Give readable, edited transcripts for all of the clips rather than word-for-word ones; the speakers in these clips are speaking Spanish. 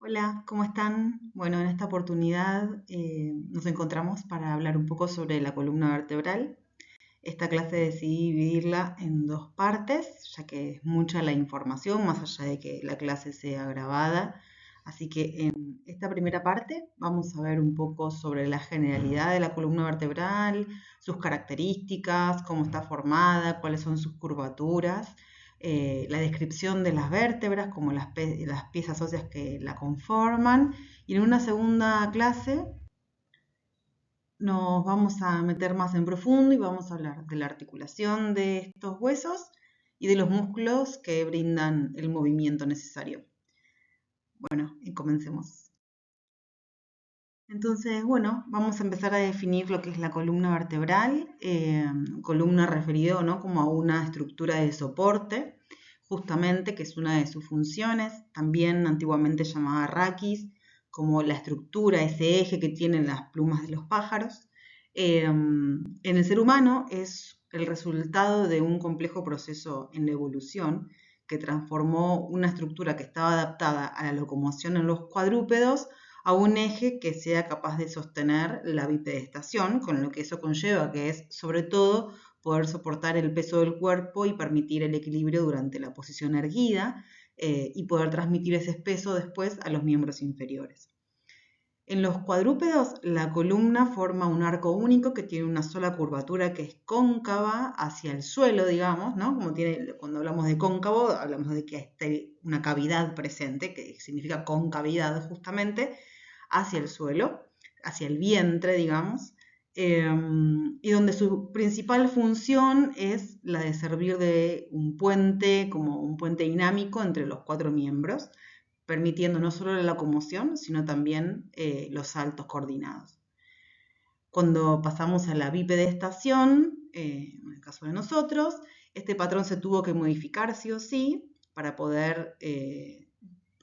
Hola, ¿cómo están? Bueno, en esta oportunidad nos encontramos para hablar un poco sobre la columna vertebral. Esta clase decidí dividirla en dos partes, ya que es mucha la información, más allá de que la clase sea grabada. Así que en esta primera parte vamos a ver un poco sobre la generalidad de la columna vertebral, sus características, cómo está formada, cuáles son sus curvaturas, la descripción de las vértebras, como las piezas óseas que la conforman. Y en una segunda clase nos vamos a meter más en profundo y vamos a hablar de la articulación de estos huesos y de los músculos que brindan el movimiento necesario. Bueno, y comencemos. Entonces, bueno, vamos a empezar a definir lo que es la columna vertebral, columna referido, ¿no?, como a una estructura de soporte, justamente, que es una de sus funciones, también antiguamente llamada raquis, como la estructura, ese eje que tienen las plumas de los pájaros. En el ser humano es el resultado de un complejo proceso en la evolución que transformó una estructura que estaba adaptada a la locomoción en los cuadrúpedos a un eje que sea capaz de sostener la bipedestación, con lo que eso conlleva, que es sobre todo poder soportar el peso del cuerpo y permitir el equilibrio durante la posición erguida y poder transmitir ese peso después a los miembros inferiores. En los cuadrúpedos, la columna forma un arco único que tiene una sola curvatura que es cóncava hacia el suelo, digamos, ¿no? Cuando hablamos de cóncavo, hablamos de que hay una cavidad presente, que significa concavidad justamente, hacia el suelo, hacia el vientre, digamos, y donde su principal función es la de servir de un puente, como un puente dinámico entre los cuatro miembros, permitiendo no solo la locomoción, sino también los saltos coordinados. Cuando pasamos a la bipedestación, en el caso de nosotros, este patrón se tuvo que modificar sí o sí para poder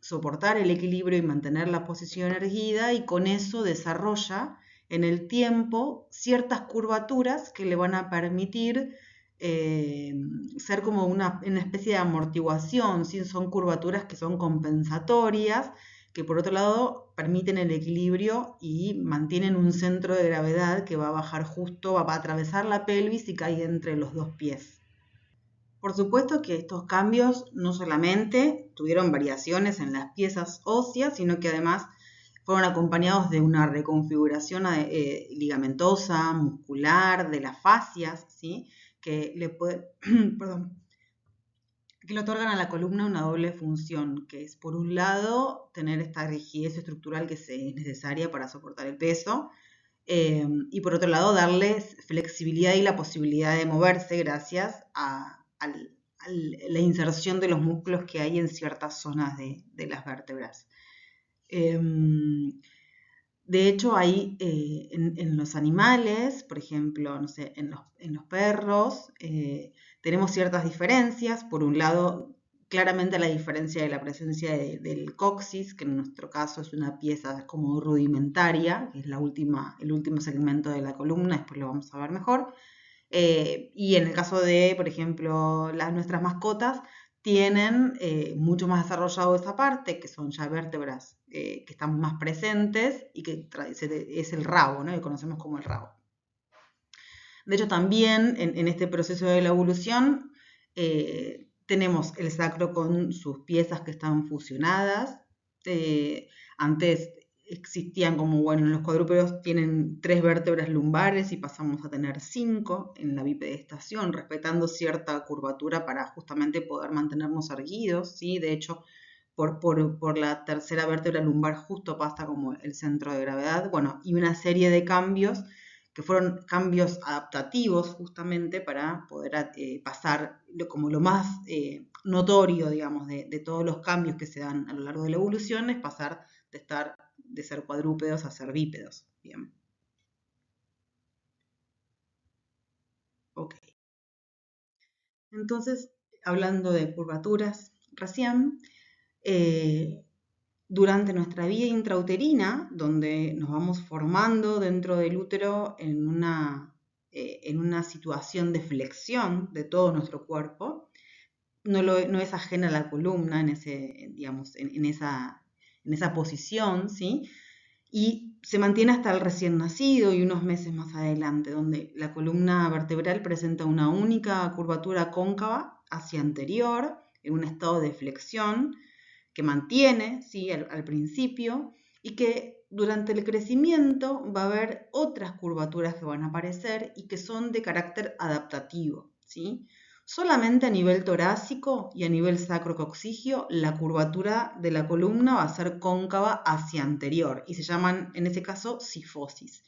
soportar el equilibrio y mantener la posición erguida, y con eso desarrolla en el tiempo ciertas curvaturas que le van a permitir ser como una especie de amortiguación, ¿sí? Son curvaturas que son compensatorias, que por otro lado permiten el equilibrio y mantienen un centro de gravedad que va a bajar justo, va a atravesar la pelvis y cae entre los dos pies. Por supuesto que estos cambios no solamente tuvieron variaciones en las piezas óseas, sino que además fueron acompañados de una reconfiguración ligamentosa, muscular, de las fascias, ¿sí?, que perdón, que le otorgan a la columna una doble función, que es, por un lado, tener esta rigidez estructural que es necesaria para soportar el peso, y por otro lado, darles flexibilidad y la posibilidad de moverse gracias a la inserción de los músculos que hay en ciertas zonas de las vértebras. De hecho, hay en los animales, por ejemplo, no sé, en los perros, tenemos ciertas diferencias. Por un lado, claramente la diferencia de la presencia del coxis, que en nuestro caso es una pieza como rudimentaria, que es el último segmento de la columna, después lo vamos a ver mejor. Y en el caso de, por ejemplo, nuestras mascotas, tienen mucho más desarrollado esa parte, que son ya vértebras que están más presentes y que es el rabo, ¿no?, que conocemos como el rabo. De hecho, también en este proceso de la evolución tenemos el sacro con sus piezas que están fusionadas. Antes existían como, bueno, en los cuadrúpedos tienen 3 vértebras lumbares y pasamos a tener 5 en la bipedestación, respetando cierta curvatura para justamente poder mantenernos erguidos, ¿sí? De hecho, por la tercera vértebra lumbar justo pasa como el centro de gravedad, bueno, y una serie de cambios que fueron cambios adaptativos justamente para poder pasar como lo más notorio, digamos, de todos los cambios que se dan a lo largo de la evolución, es pasar de ser cuadrúpedos a ser bípedos. Bien. Ok. Entonces, hablando de curvaturas recién, durante nuestra vida intrauterina, donde nos vamos formando dentro del útero en una situación de flexión de todo nuestro cuerpo, no es ajena a la columna en esa en esa posición, ¿sí? Y se mantiene hasta el recién nacido y unos meses más adelante, donde la columna vertebral presenta una única curvatura cóncava hacia anterior, en un estado de flexión, que mantiene, ¿sí? al principio, y que durante el crecimiento va a haber otras curvaturas que van a aparecer y que son de carácter adaptativo, ¿sí? Solamente a nivel torácico y a nivel sacrococcigio la curvatura de la columna va a ser cóncava hacia anterior y se llaman en ese caso cifosis.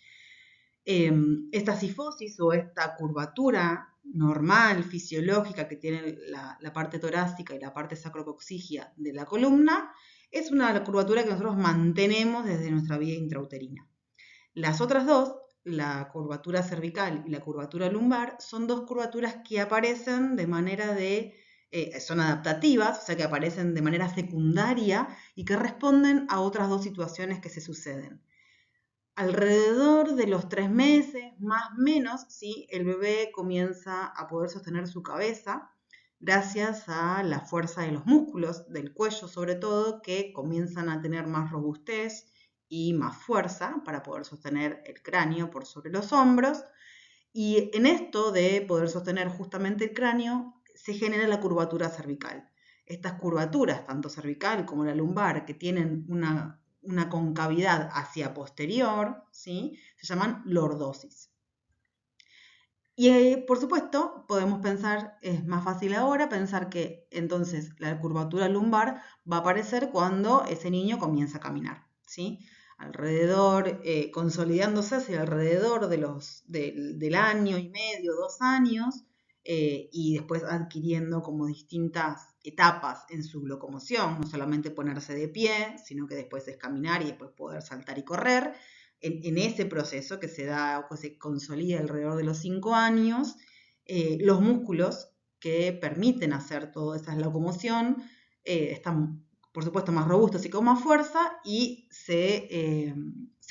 Esta cifosis o esta curvatura normal, fisiológica que tiene la parte torácica y la parte sacrococcigia de la columna es una curvatura que nosotros mantenemos desde nuestra vida intrauterina. Las otras dos, la curvatura cervical y la curvatura lumbar, son dos curvaturas que aparecen de manera son adaptativas, o sea que aparecen de manera secundaria y que responden a otras dos situaciones que se suceden. Alrededor de los 3 meses, más o menos, ¿sí? El bebé comienza a poder sostener su cabeza gracias a la fuerza de los músculos, del cuello sobre todo, que comienzan a tener más robustez y más fuerza para poder sostener el cráneo por sobre los hombros. Y en esto de poder sostener justamente el cráneo, se genera la curvatura cervical. Estas curvaturas, tanto cervical como la lumbar, que tienen una concavidad hacia posterior, ¿sí? Se llaman lordosis. Y por supuesto, podemos pensar, es más fácil ahora pensar que entonces la curvatura lumbar va a aparecer cuando ese niño comienza a caminar, ¿sí? Alrededor, consolidándose hacia alrededor del año y medio, 2 años, y después adquiriendo como distintas etapas en su locomoción, no solamente ponerse de pie, sino que después es caminar y después poder saltar y correr. En ese proceso que se da o que se consolida alrededor de los 5 años, los músculos que permiten hacer toda esa locomoción están, por supuesto, más robustos y con más fuerza y se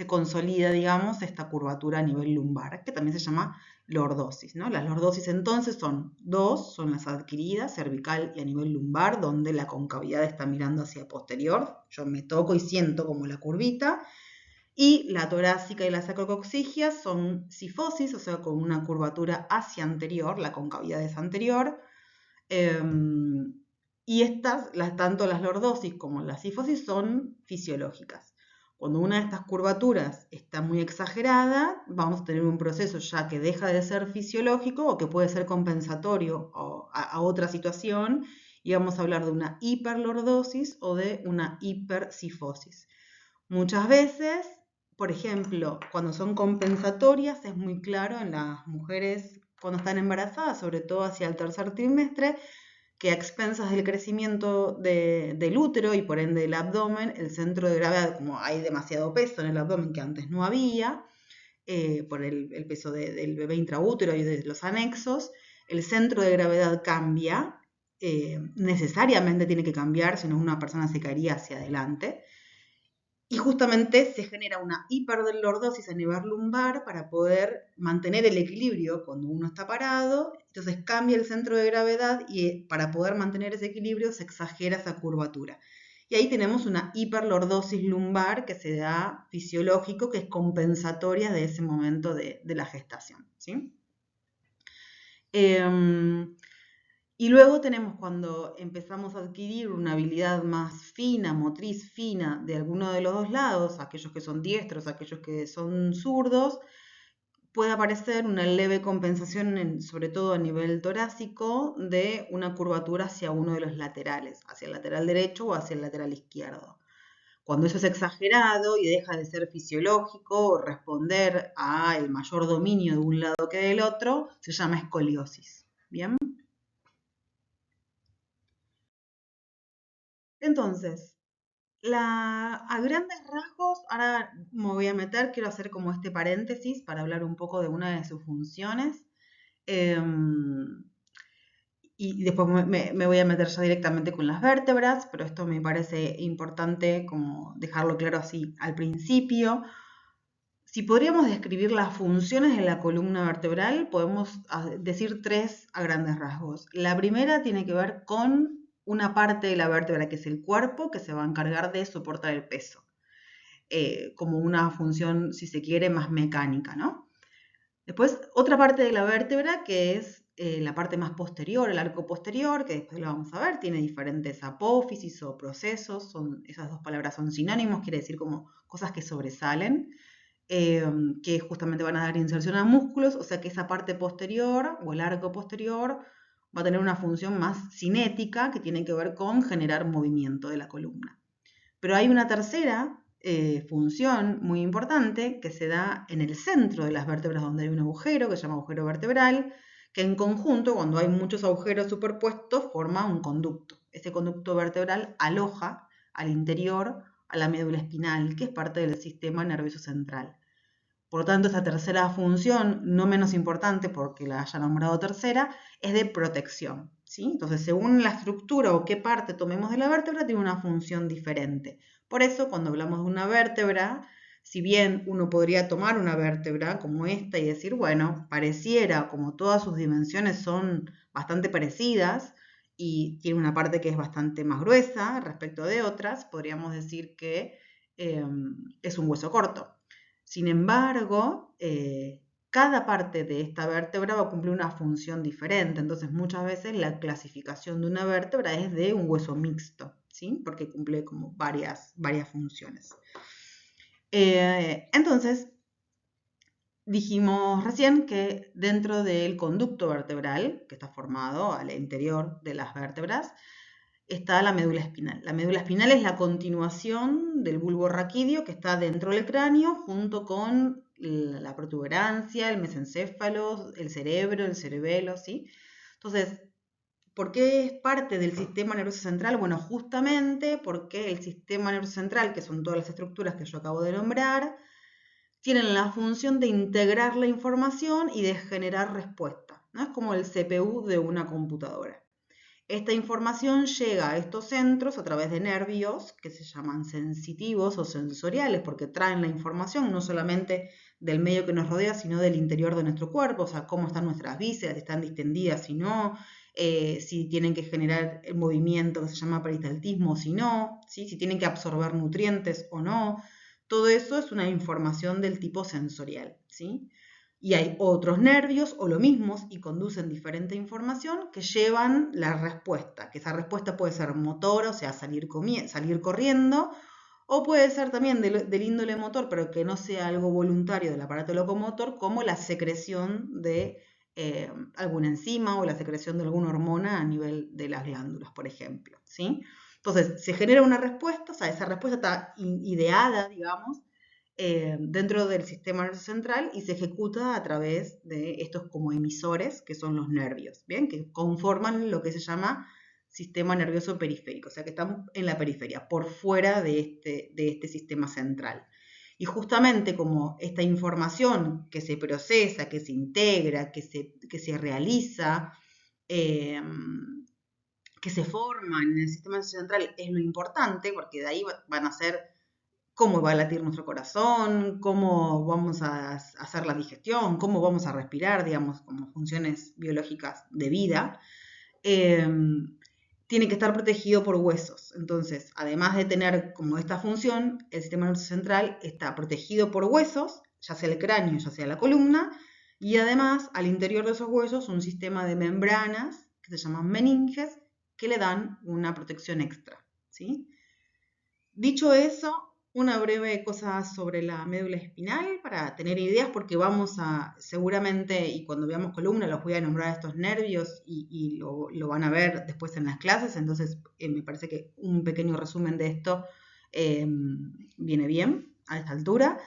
consolida, digamos, esta curvatura a nivel lumbar, que también se llama lordosis, ¿no? Las lordosis entonces son dos, son las adquiridas, cervical y a nivel lumbar, donde la concavidad está mirando hacia posterior, yo me toco y siento como la curvita, y la torácica y la sacrococcigia son cifosis, o sea, con una curvatura hacia anterior, la concavidad es anterior. Y estas, tanto las lordosis como las cifosis, son fisiológicas. Cuando una de estas curvaturas está muy exagerada, vamos a tener un proceso ya que deja de ser fisiológico o que puede ser compensatorio a otra situación, y vamos a hablar de una hiperlordosis o de una hipercifosis. Muchas veces, por ejemplo, cuando son compensatorias, es muy claro en las mujeres cuando están embarazadas, sobre todo hacia el tercer trimestre, que a expensas del crecimiento del útero y por ende del abdomen, el centro de gravedad, como hay demasiado peso en el abdomen que antes no había, por el peso del bebé intraútero y de los anexos, el centro de gravedad cambia, necesariamente tiene que cambiar, si no una persona se caería hacia adelante. Y justamente se genera una hiperlordosis a nivel lumbar para poder mantener el equilibrio cuando uno está parado. Entonces cambia el centro de gravedad y para poder mantener ese equilibrio se exagera esa curvatura. Y ahí tenemos una hiperlordosis lumbar que se da fisiológico, que es compensatoria de ese momento de la gestación, ¿sí? Y luego tenemos cuando empezamos a adquirir una habilidad más fina, motriz fina, de alguno de los dos lados, aquellos que son diestros, aquellos que son zurdos, puede aparecer una leve compensación, sobre todo a nivel torácico, de una curvatura hacia uno de los laterales, hacia el lateral derecho o hacia el lateral izquierdo. Cuando eso es exagerado y deja de ser fisiológico o responder al mayor dominio de un lado que del otro, se llama escoliosis. ¿Bien? Entonces, a grandes rasgos, ahora me voy a meter, quiero hacer como este paréntesis para hablar un poco de una de sus funciones. Y después me voy a meter ya directamente con las vértebras, pero esto me parece importante como dejarlo claro así al principio. Si podríamos describir las funciones de la columna vertebral, podemos decir tres a grandes rasgos. La primera tiene que ver con una parte de la vértebra que es el cuerpo, que se va a encargar de soportar el peso, como una función, si se quiere, más mecánica, ¿no? Después, otra parte de la vértebra que es la parte más posterior, el arco posterior, que después lo vamos a ver, tiene diferentes apófisis o procesos, esas dos palabras son sinónimos, quiere decir como cosas que sobresalen, que justamente van a dar inserción a músculos, o sea que esa parte posterior o el arco posterior va a tener una función más cinética que tiene que ver con generar movimiento de la columna. Pero hay una tercera función muy importante que se da en el centro de las vértebras donde hay un agujero, que se llama agujero vertebral, que en conjunto, cuando hay muchos agujeros superpuestos, forma un conducto. Ese conducto vertebral aloja al interior a la médula espinal, que es parte del sistema nervioso central. Por lo tanto, esta tercera función, no menos importante porque la haya nombrado tercera, es de protección, ¿sí? Entonces, según la estructura o qué parte tomemos de la vértebra, tiene una función diferente. Por eso, cuando hablamos de una vértebra, si bien uno podría tomar una vértebra como esta y decir, bueno, pareciera como todas sus dimensiones son bastante parecidas y tiene una parte que es bastante más gruesa respecto de otras, podríamos decir que es un hueso corto. Sin embargo, cada parte de esta vértebra va a cumplir una función diferente. Entonces, muchas veces la clasificación de una vértebra es de un hueso mixto, ¿sí? Porque cumple como varias funciones. Entonces, dijimos recién que dentro del conducto vertebral, que está formado al interior de las vértebras, está la médula espinal. La médula espinal es la continuación del bulbo raquídeo que está dentro del cráneo junto con la protuberancia, el mesencéfalo, el cerebro, el cerebelo, ¿sí? Entonces, ¿por qué es parte del sistema nervioso central? Bueno, justamente porque el sistema nervioso central, que son todas las estructuras que yo acabo de nombrar, tienen la función de integrar la información y de generar respuesta, ¿no? Es como el CPU de una computadora. Esta información llega a estos centros a través de nervios que se llaman sensitivos o sensoriales porque traen la información no solamente del medio que nos rodea, sino del interior de nuestro cuerpo, o sea, cómo están nuestras vísceras, están distendidas, si no, si tienen que generar el movimiento que se llama peristaltismo, si no, ¿sí? Si tienen que absorber nutrientes o no. Todo eso es una información del tipo sensorial, ¿sí? Y hay otros nervios o lo mismos y conducen diferente información que llevan la respuesta, que esa respuesta puede ser motora, o sea, salir corriendo, o puede ser también del índole motor, pero que no sea algo voluntario del aparato locomotor, como la secreción de alguna enzima o la secreción de alguna hormona a nivel de las glándulas, por ejemplo, ¿sí? Entonces, se genera una respuesta, o sea, esa respuesta está ideada, digamos, dentro del sistema nervioso central y se ejecuta a través de estos como emisores que son los nervios, ¿bien? Que conforman lo que se llama sistema nervioso periférico, o sea que están en la periferia, por fuera de este sistema central. Y justamente como esta información que se procesa, que se integra, que se realiza, que se forma en el sistema nervioso central es lo importante, porque de ahí van a ser cómo va a latir nuestro corazón, cómo vamos a hacer la digestión, cómo vamos a respirar, digamos, como funciones biológicas de vida, tiene que estar protegido por huesos. Entonces, además de tener como esta función, el sistema nervioso central está protegido por huesos, ya sea el cráneo, ya sea la columna, y además al interior de esos huesos un sistema de membranas que se llaman meninges que le dan una protección extra, ¿sí? Dicho eso, una breve cosa sobre la médula espinal para tener ideas porque vamos a, seguramente, y cuando veamos columna los voy a nombrar a estos nervios y lo van a ver después en las clases, entonces me parece que un pequeño resumen de esto viene bien a esta altura.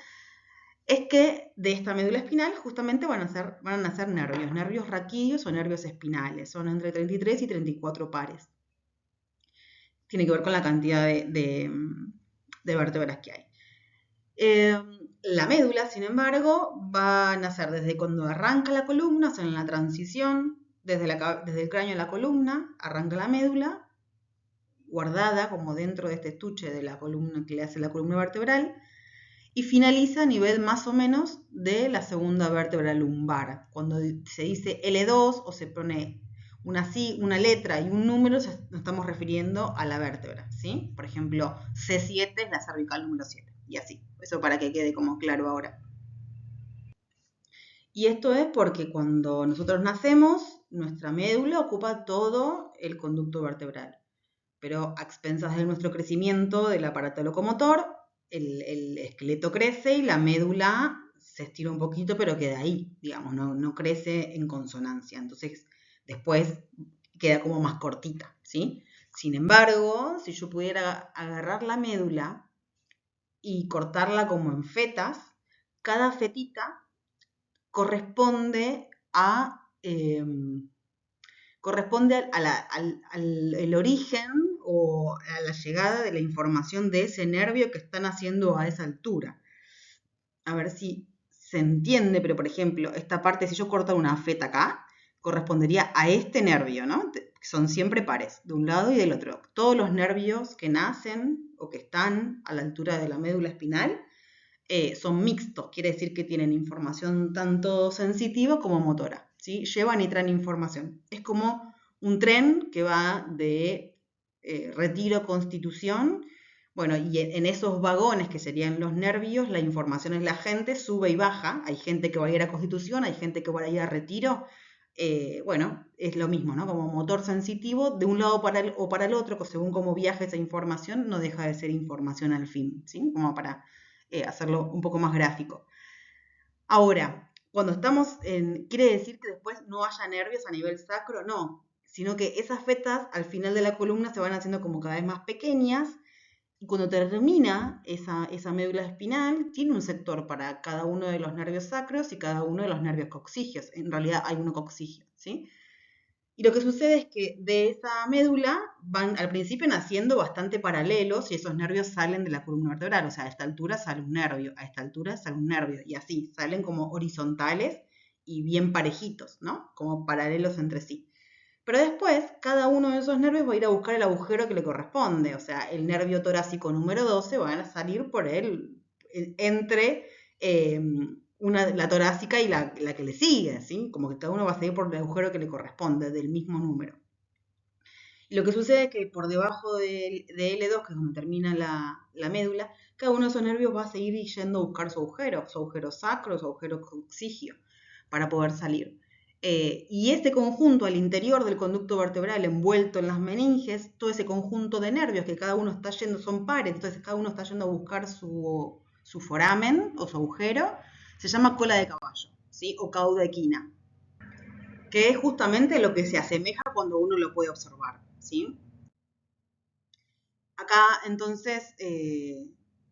Es que de esta médula espinal justamente van a nacer nervios raquídeos o nervios espinales, son entre 33 y 34 pares. Tiene que ver con la cantidad de vértebras que hay. La médula, sin embargo, va a nacer desde cuando arranca la columna, o sea, en la transición, desde el cráneo a la columna, arranca la médula, guardada como dentro de este estuche de la columna que le hace la columna vertebral, y finaliza a nivel más o menos de la segunda vértebra lumbar. Cuando se dice L2 o se pone una letra y un número, ya nos estamos refiriendo a la vértebra, ¿sí? Por ejemplo, C7 es la cervical número 7, y así. Eso para que quede como claro ahora. Y esto es porque cuando nosotros nacemos, nuestra médula ocupa todo el conducto vertebral, pero a expensas de nuestro crecimiento del aparato locomotor, el esqueleto crece y la médula se estira un poquito, pero queda ahí, digamos, no crece en consonancia. Entonces, después queda como más cortita, ¿sí? Sin embargo, si yo pudiera agarrar la médula y cortarla como en fetas, cada fetita corresponde al origen o a la llegada de la información de ese nervio que están haciendo a esa altura. A ver si se entiende, pero por ejemplo, esta parte, si yo corto una feta acá, correspondería a este nervio, ¿no? Son siempre pares, de un lado y del otro. Todos los nervios que nacen o que están a la altura de la médula espinal son mixtos, quiere decir que tienen información tanto sensitiva como motora, ¿sí? Llevan y traen información. Es como un tren que va de Retiro a Constitución. Bueno, y en esos vagones que serían los nervios, la información es la gente, sube y baja. Hay gente que va a ir a Constitución, hay gente que va a ir a Retiro. Bueno, es lo mismo, ¿no? Como motor sensitivo, de un lado para el otro, según cómo viaja esa información, no deja de ser información al fin, ¿sí? Como para hacerlo un poco más gráfico. Ahora, cuando estamos ¿quiere decir que después no haya nervios a nivel sacro? No, sino que esas fetas al final de la columna se van haciendo como cada vez más pequeñas, y cuando termina esa médula espinal, tiene un sector para cada uno de los nervios sacros y cada uno de los nervios coxígeos. En realidad hay uno coxígeo, ¿sí? Y lo que sucede es que de esa médula van al principio naciendo bastante paralelos y esos nervios salen de la columna vertebral. O sea, a esta altura sale un nervio, a esta altura sale un nervio. Y así, salen como horizontales y bien parejitos, ¿no? Como paralelos entre sí. Pero después, cada uno de esos nervios va a ir a buscar el agujero que le corresponde. O sea, el nervio torácico número 12 va a salir por él, entre la torácica y la que le sigue, ¿sí? Como que cada uno va a seguir por el agujero que le corresponde, del mismo número. Y lo que sucede es que por debajo de L2, que es donde termina la médula, cada uno de esos nervios va a seguir yendo a buscar su agujero sacro, su agujero coxígeo, para poder salir. Y este conjunto al interior del conducto vertebral envuelto en las meninges, todo ese conjunto de nervios que cada uno está yendo, son pares, entonces cada uno está yendo a buscar su foramen o su agujero, se llama cola de caballo, ¿sí? O cauda equina, que es justamente lo que se asemeja cuando uno lo puede observar, ¿sí? Acá entonces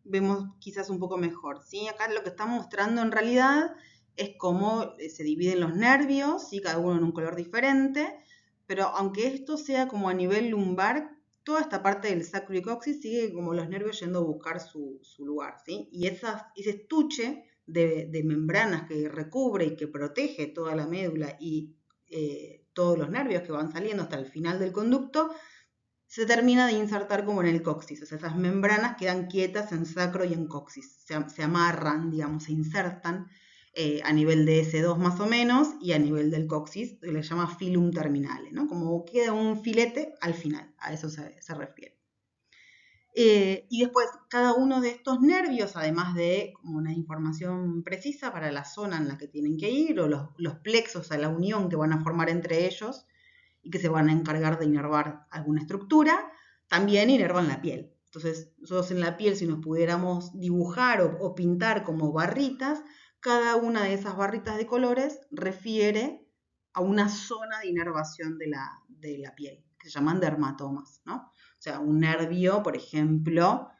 vemos quizás un poco mejor, ¿sí? Acá lo que estamos mostrando en realidad es cómo se dividen los nervios, ¿sí? Cada uno en un color diferente, pero aunque esto sea como a nivel lumbar, toda esta parte del sacro y coxis sigue como los nervios yendo a buscar su lugar, ¿sí? Y ese estuche de membranas que recubre y que protege toda la médula y todos los nervios que van saliendo hasta el final del conducto, se termina de insertar como en el coxis. O sea, esas membranas quedan quietas en sacro y en coxis. Se amarran, digamos, se insertan a nivel de S2 más o menos, y a nivel del coxis se le llama filum terminale, ¿no? Como queda un filete al final, a eso se refiere. Y después, cada uno de estos nervios, además de como una información precisa para la zona en la que tienen que ir, o los plexos a la unión que van a formar entre ellos y que se van a encargar de inervar alguna estructura, también inervan la piel. Entonces, nosotros en la piel, si nos pudiéramos dibujar o pintar como barritas, cada una de esas barritas de colores refiere a una zona de inervación de la piel, que se llaman dermatomas, ¿no? O sea, un nervio, por ejemplo,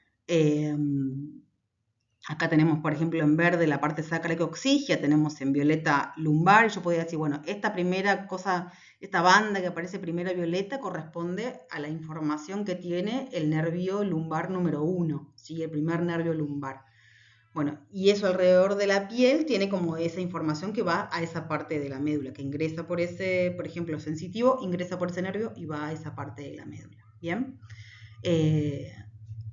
acá tenemos, por ejemplo, en verde la parte sacra y coxígea, tenemos en violeta lumbar, y yo podría decir, bueno, esta primera cosa, esta banda que aparece primero violeta corresponde a la información que tiene el nervio lumbar número 1, ¿sí? El primer nervio lumbar. Bueno, y eso alrededor de la piel tiene como esa información que va a esa parte de la médula, que ingresa por ese, por ejemplo, sensitivo, ingresa por ese nervio y va a esa parte de la médula, ¿bien?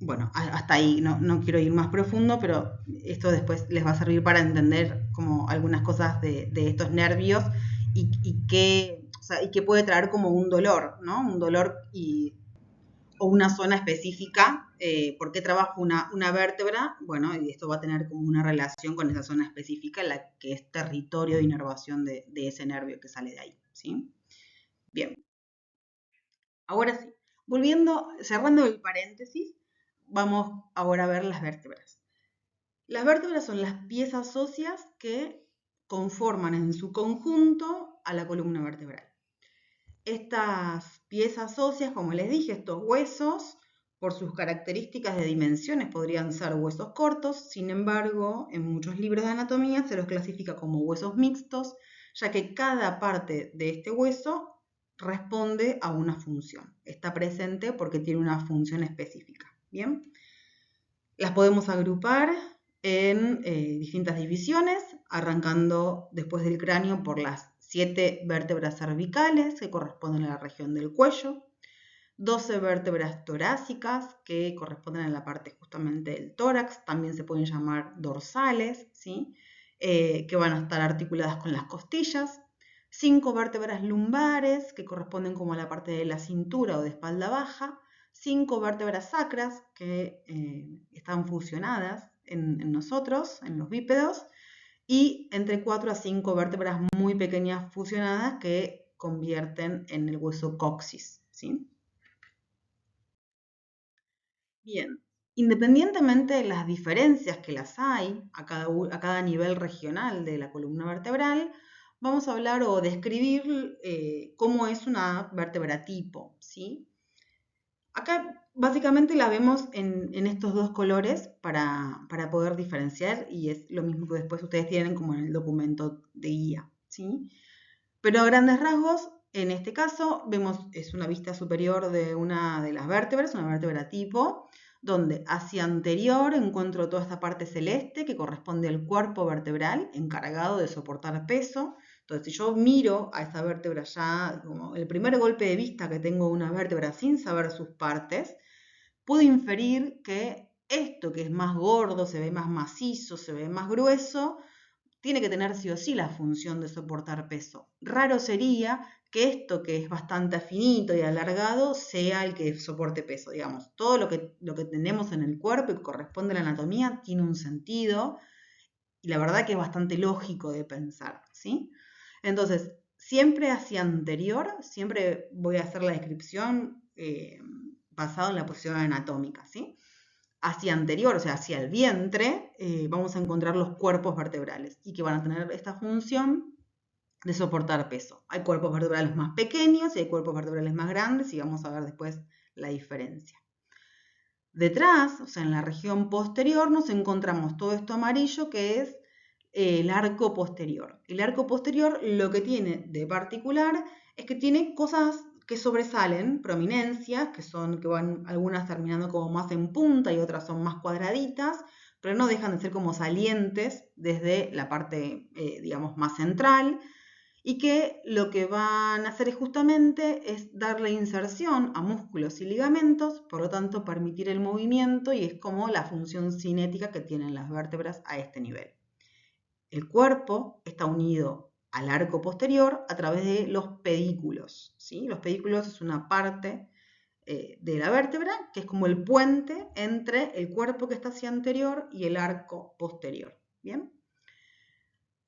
Bueno, hasta ahí, no quiero ir más profundo, pero esto después les va a servir para entender como algunas cosas de estos nervios y y que puede traer como un dolor, ¿no? Un dolor o una zona específica. ¿Por qué trabajo una vértebra? Bueno, y esto va a tener como una relación con esa zona específica, la que es territorio de inervación de ese nervio que sale de ahí, ¿sí? Bien, ahora sí, cerrando el paréntesis, vamos ahora a ver las vértebras. Las vértebras son las piezas óseas que conforman en su conjunto a la columna vertebral. Estas piezas óseas, como les dije, estos huesos, por sus características de dimensiones, podrían ser huesos cortos. Sin embargo, en muchos libros de anatomía se los clasifica como huesos mixtos, ya que cada parte de este hueso responde a una función. Está presente porque tiene una función específica. Bien, las podemos agrupar en distintas divisiones, arrancando después del cráneo por las 7 vértebras cervicales que corresponden a la región del cuello, 12 vértebras torácicas que corresponden a la parte justamente del tórax, también se pueden llamar dorsales, ¿sí? Que van a estar articuladas con las costillas, 5 vértebras lumbares que corresponden como a la parte de la cintura o de espalda baja, 5 vértebras sacras que están fusionadas en nosotros, en los bípedos, y entre 4 a 5 vértebras muy pequeñas fusionadas que convierten en el hueso coxis, ¿sí? Bien, independientemente de las diferencias que las hay a cada nivel regional de la columna vertebral, vamos a hablar o describir cómo es una vértebra tipo, ¿sí? Acá básicamente la vemos en estos dos colores para poder diferenciar, y es lo mismo que después ustedes tienen como en el documento de guía, ¿sí? Pero a grandes rasgos, en este caso, es una vista superior de una de las vértebras, una vértebra tipo, donde hacia anterior encuentro toda esta parte celeste que corresponde al cuerpo vertebral encargado de soportar peso. Entonces, si yo miro a esa vértebra ya, como el primer golpe de vista que tengo de una vértebra sin saber sus partes, puedo inferir que esto que es más gordo, se ve más macizo, se ve más grueso, tiene que tener sí o sí la función de soportar peso. Raro sería que esto que es bastante finito y alargado sea el que soporte peso, digamos. Todo lo que tenemos en el cuerpo y que corresponde a la anatomía tiene un sentido, y la verdad que es bastante lógico de pensar, ¿sí? Entonces, siempre hacia anterior, siempre voy a hacer la descripción basada en la posición anatómica, ¿sí? Hacia anterior, o sea, hacia el vientre, vamos a encontrar los cuerpos vertebrales y que van a tener esta función de soportar peso. Hay cuerpos vertebrales más pequeños y hay cuerpos vertebrales más grandes, y vamos a ver después la diferencia. Detrás, o sea, en la región posterior, nos encontramos todo esto amarillo que es el arco posterior. El arco posterior lo que tiene de particular es que tiene cosas que sobresalen, prominencias, que van algunas terminando como más en punta y otras son más cuadraditas, pero no dejan de ser como salientes desde la parte, digamos, más central, y que lo que van a hacer es justamente darle inserción a músculos y ligamentos, por lo tanto permitir el movimiento, y es como la función cinética que tienen las vértebras a este nivel. El cuerpo está unido al arco posterior a través de los pedículos, ¿sí? Los pedículos es una parte de la vértebra que es como el puente entre el cuerpo que está hacia anterior y el arco posterior, ¿bien?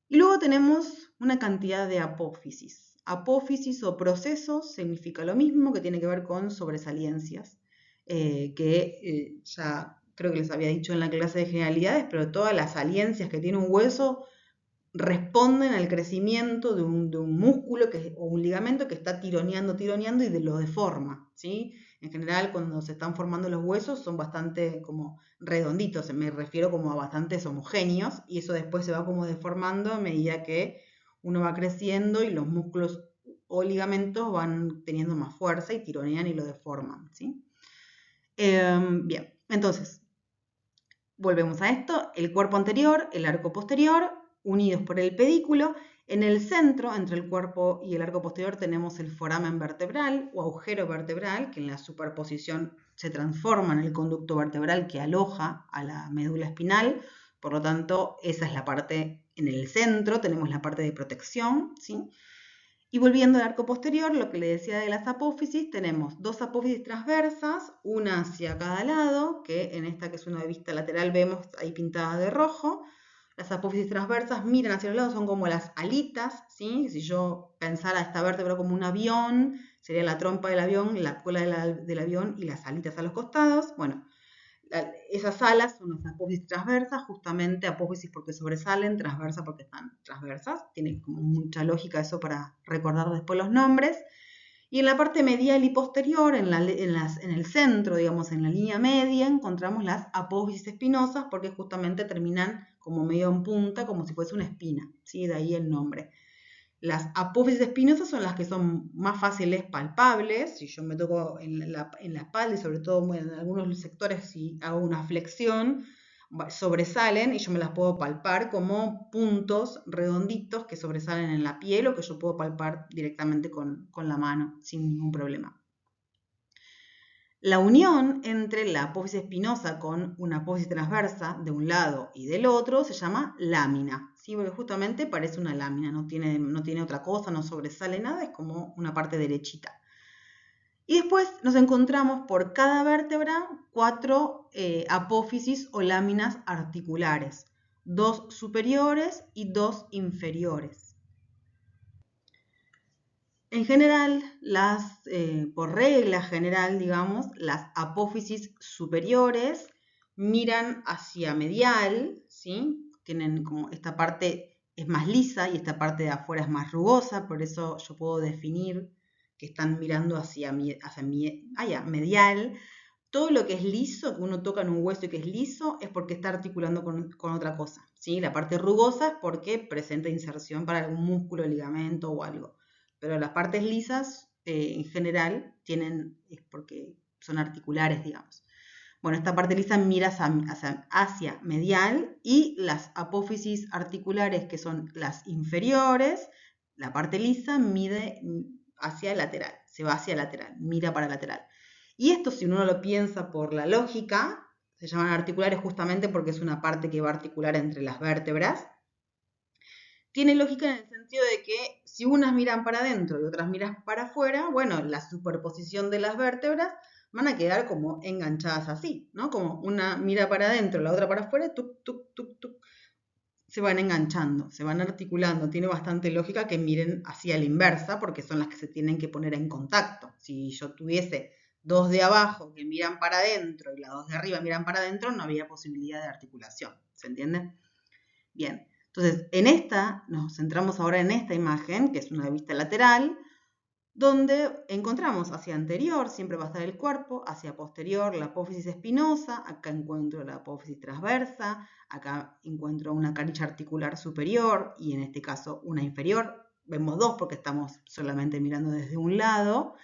Y luego tenemos una cantidad de apófisis. Apófisis o procesos significa lo mismo, que tiene que ver con sobresaliencias, ya creo que les había dicho en la clase de generalidades, pero todas las saliencias que tiene un hueso responden al crecimiento de un músculo o un ligamento que está tironeando y lo deforma, ¿sí? En general, cuando se están formando los huesos son bastante como redonditos, me refiero como a bastantes homogéneos, y eso después se va como deformando a medida que uno va creciendo y los músculos o ligamentos van teniendo más fuerza y tironean y lo deforman, ¿sí? Bien, entonces, volvemos a esto, el cuerpo anterior, el arco posterior, unidos por el pedículo. En el centro, entre el cuerpo y el arco posterior, tenemos el foramen vertebral o agujero vertebral, que en la superposición se transforma en el conducto vertebral que aloja a la médula espinal. Por lo tanto, esa es la parte en el centro, tenemos la parte de protección, ¿sí? Y volviendo al arco posterior, lo que le decía de las apófisis, tenemos dos apófisis transversas, una hacia cada lado, que en esta que es una vista lateral vemos ahí pintada de rojo. Las apófisis transversas miran hacia los lados, son como las alitas, ¿sí? Si yo pensara esta vértebra como un avión, sería la trompa del avión, la cola del avión y las alitas a los costados. Bueno, esas alas son las apófisis transversas, justamente apófisis porque sobresalen, transversa porque están transversas. Tiene como mucha lógica eso para recordar después los nombres. Y en la parte medial y posterior, en el centro, digamos, en la línea media, encontramos las apófisis espinosas porque justamente terminan como medio en punta, como si fuese una espina, ¿sí? De ahí el nombre. Las apófisis espinosas son las que son más fáciles palpables. Si yo me toco en la espalda y sobre todo en algunos sectores si hago una flexión, sobresalen y yo me las puedo palpar como puntos redonditos que sobresalen en la piel o que yo puedo palpar directamente con la mano sin ningún problema. La unión entre la apófisis espinosa con una apófisis transversa de un lado y del otro se llama lámina, ¿sí? Porque justamente parece una lámina, no tiene otra cosa, no sobresale nada, es como una parte derechita. Y después nos encontramos por cada vértebra 4 apófisis o láminas articulares, 2 superiores y 2 inferiores. En general, por regla general, digamos, las apófisis superiores miran hacia medial, ¿sí? Tienen como esta parte es más lisa y esta parte de afuera es más rugosa, por eso yo puedo definir que están mirando hacia medial. Todo lo que es liso, que uno toca en un hueso y que es liso, es porque está articulando con otra cosa, ¿sí? La parte rugosa es porque presenta inserción para algún músculo, ligamento o algo. Pero las partes lisas, en general, es porque son articulares, digamos. Bueno, esta parte lisa mira hacia medial y las apófisis articulares, que son las inferiores, la parte lisa mide hacia lateral, se va hacia lateral, mira para lateral. Y esto, si uno lo piensa por la lógica, se llaman articulares justamente porque es una parte que va a articular entre las vértebras. Tiene lógica en el sentido de que si unas miran para adentro y otras miran para afuera, bueno, la superposición de las vértebras van a quedar como enganchadas así, ¿no? Como una mira para adentro, la otra para afuera, tuc, tuc, tuc, tuc. Se van enganchando, se van articulando. Tiene bastante lógica que miren hacia la inversa porque son las que se tienen que poner en contacto. Si yo tuviese dos de abajo que miran para adentro y las dos de arriba miran para adentro, no había posibilidad de articulación. ¿Se entiende? Bien. Entonces, nos centramos ahora en esta imagen, que es una vista lateral, donde encontramos hacia anterior, siempre va a estar el cuerpo, hacia posterior la apófisis espinosa, acá encuentro la apófisis transversa, acá encuentro una caricia articular superior y en este caso una inferior. Vemos dos porque estamos solamente mirando desde un lado.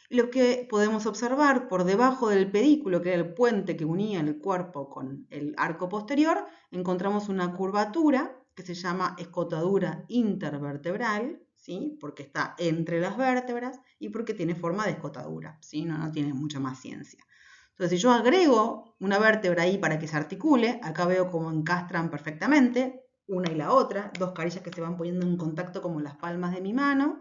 Lo que podemos observar por debajo del pedículo, que era el puente que unía el cuerpo con el arco posterior, encontramos una curvatura que se llama escotadura intervertebral, ¿sí? Porque está entre las vértebras y porque tiene forma de escotadura, ¿sí? No tiene mucha más ciencia. Entonces, si yo agrego una vértebra ahí para que se articule, acá veo cómo encastran perfectamente una y la otra, dos carillas que se van poniendo en contacto como las palmas de mi mano,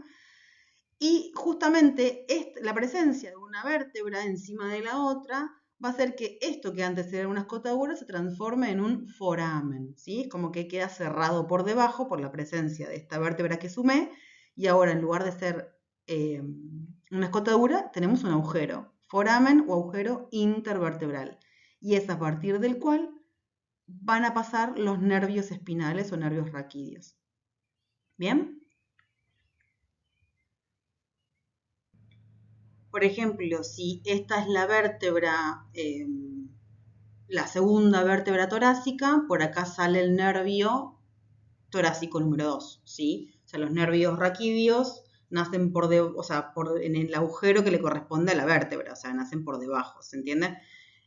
y justamente la presencia de una vértebra encima de la otra va a hacer que esto que antes era una escotadura se transforme en un foramen, ¿sí? Es como que queda cerrado por debajo por la presencia de esta vértebra que sumé y ahora en lugar de ser una escotadura tenemos un agujero, foramen o agujero intervertebral, y es a partir del cual van a pasar los nervios espinales o nervios raquídeos. ¿Bien? Por ejemplo, si esta es la vértebra, la segunda vértebra torácica, por acá sale el nervio torácico número 2, ¿sí? O sea, los nervios raquídeos nacen en el agujero que le corresponde a la vértebra, o sea, nacen por debajo, ¿se entiende?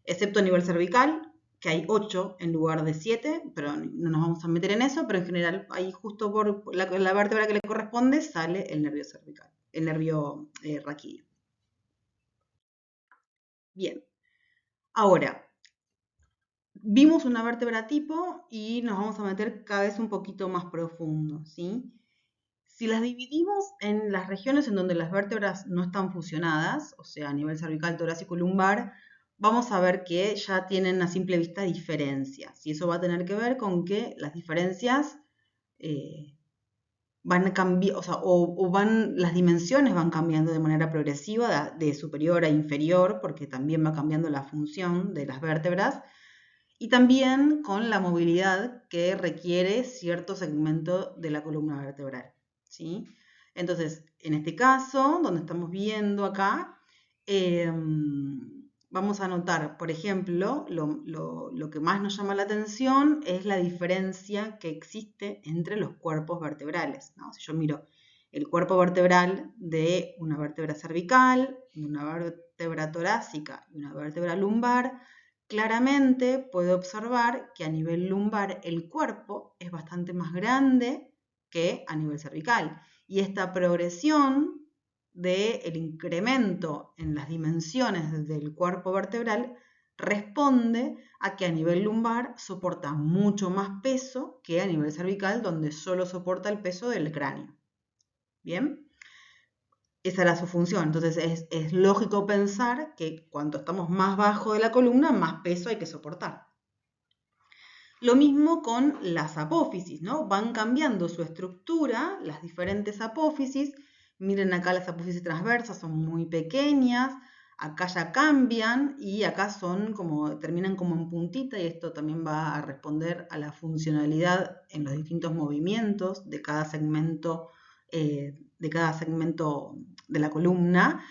Excepto a nivel cervical, que hay 8 en lugar de 7, pero no nos vamos a meter en eso, pero en general ahí justo por la vértebra que le corresponde sale el nervio cervical, el nervio raquídeo. Bien, ahora, vimos una vértebra tipo y nos vamos a meter cada vez un poquito más profundo, ¿sí? Si las dividimos en las regiones en donde las vértebras no están fusionadas, o sea, a nivel cervical, torácico y lumbar, vamos a ver que ya tienen a simple vista diferencias. Y eso va a tener que ver con que las diferencias van a cambiar, o sea, las dimensiones van cambiando de manera progresiva, de superior a inferior, porque también va cambiando la función de las vértebras, y también con la movilidad que requiere cierto segmento de la columna vertebral, ¿sí? Entonces, en este caso, donde estamos viendo acá, vamos a notar, por ejemplo, lo que más nos llama la atención es la diferencia que existe entre los cuerpos vertebrales, ¿no? Si yo miro el cuerpo vertebral de una vértebra cervical, una vértebra torácica y una vértebra lumbar, claramente puedo observar que a nivel lumbar el cuerpo es bastante más grande que a nivel cervical. Y esta progresión del incremento en las dimensiones del cuerpo vertebral responde a que a nivel lumbar soporta mucho más peso que a nivel cervical, donde solo soporta el peso del cráneo. ¿Bien? Esa era su función. Entonces es lógico pensar que cuando estamos más bajo de la columna, más peso hay que soportar. Lo mismo con las apófisis, ¿no? Van cambiando su estructura, las diferentes apófisis. Miren acá las apófisis transversas, son muy pequeñas. Acá ya cambian y acá terminan como en puntita, y esto también va a responder a la funcionalidad en los distintos movimientos de cada segmento de la columna.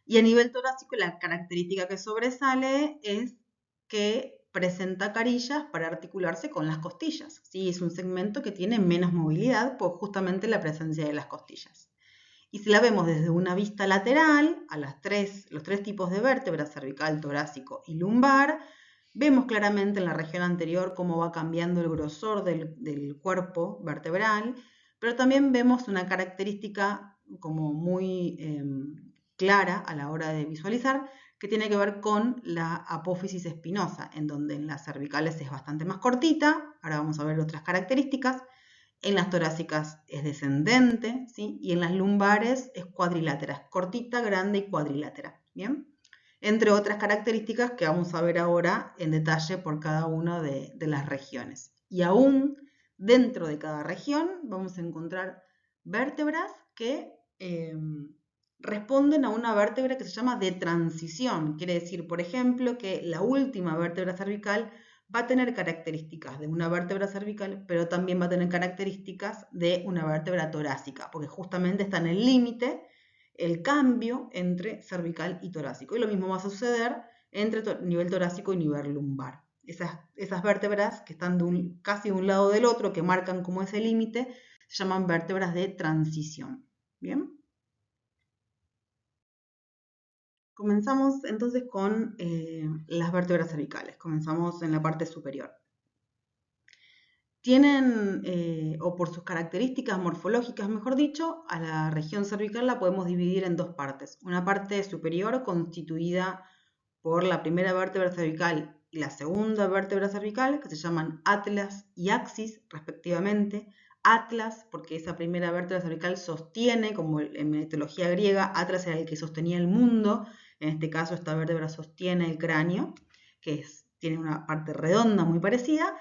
Y a nivel torácico, la característica que sobresale es que presenta carillas para articularse con las costillas. ¿Sí? Es un segmento que tiene menos movilidad por justamente la presencia de las costillas. Y si la vemos desde una vista lateral, a los tres tipos de vértebras, cervical, torácico y lumbar, vemos claramente en la región anterior cómo va cambiando el grosor del cuerpo vertebral, pero también vemos una característica como muy clara a la hora de visualizar, que tiene que ver con la apófisis espinosa, en donde en las cervicales es bastante más cortita. Ahora vamos a ver otras características. En las torácicas es descendente, ¿sí? Y en las lumbares es cuadrilátera, es cortita, grande y cuadrilátera, ¿bien? Entre otras características que vamos a ver ahora en detalle por cada una de las regiones. Y aún dentro de cada región vamos a encontrar vértebras que responden a una vértebra que se llama de transición. Quiere decir, por ejemplo, que la última vértebra cervical va a tener características de una vértebra cervical, pero también va a tener características de una vértebra torácica, porque justamente está en el límite el cambio entre cervical y torácico. Y lo mismo va a suceder entre nivel torácico y nivel lumbar. Esas vértebras que están casi de un lado del otro, que marcan como ese límite, se llaman vértebras de transición. ¿Bien? Comenzamos entonces con las vértebras cervicales. Comenzamos en la parte superior. Tienen, o por sus características morfológicas, mejor dicho, a la región cervical la podemos dividir en dos partes. Una parte superior constituida por la primera vértebra cervical y la segunda vértebra cervical, que se llaman atlas y axis respectivamente. Atlas, porque esa primera vértebra cervical sostiene, como en mitología griega, Atlas era el que sostenía el mundo. En este caso, esta vértebra sostiene el cráneo, que tiene una parte redonda muy parecida.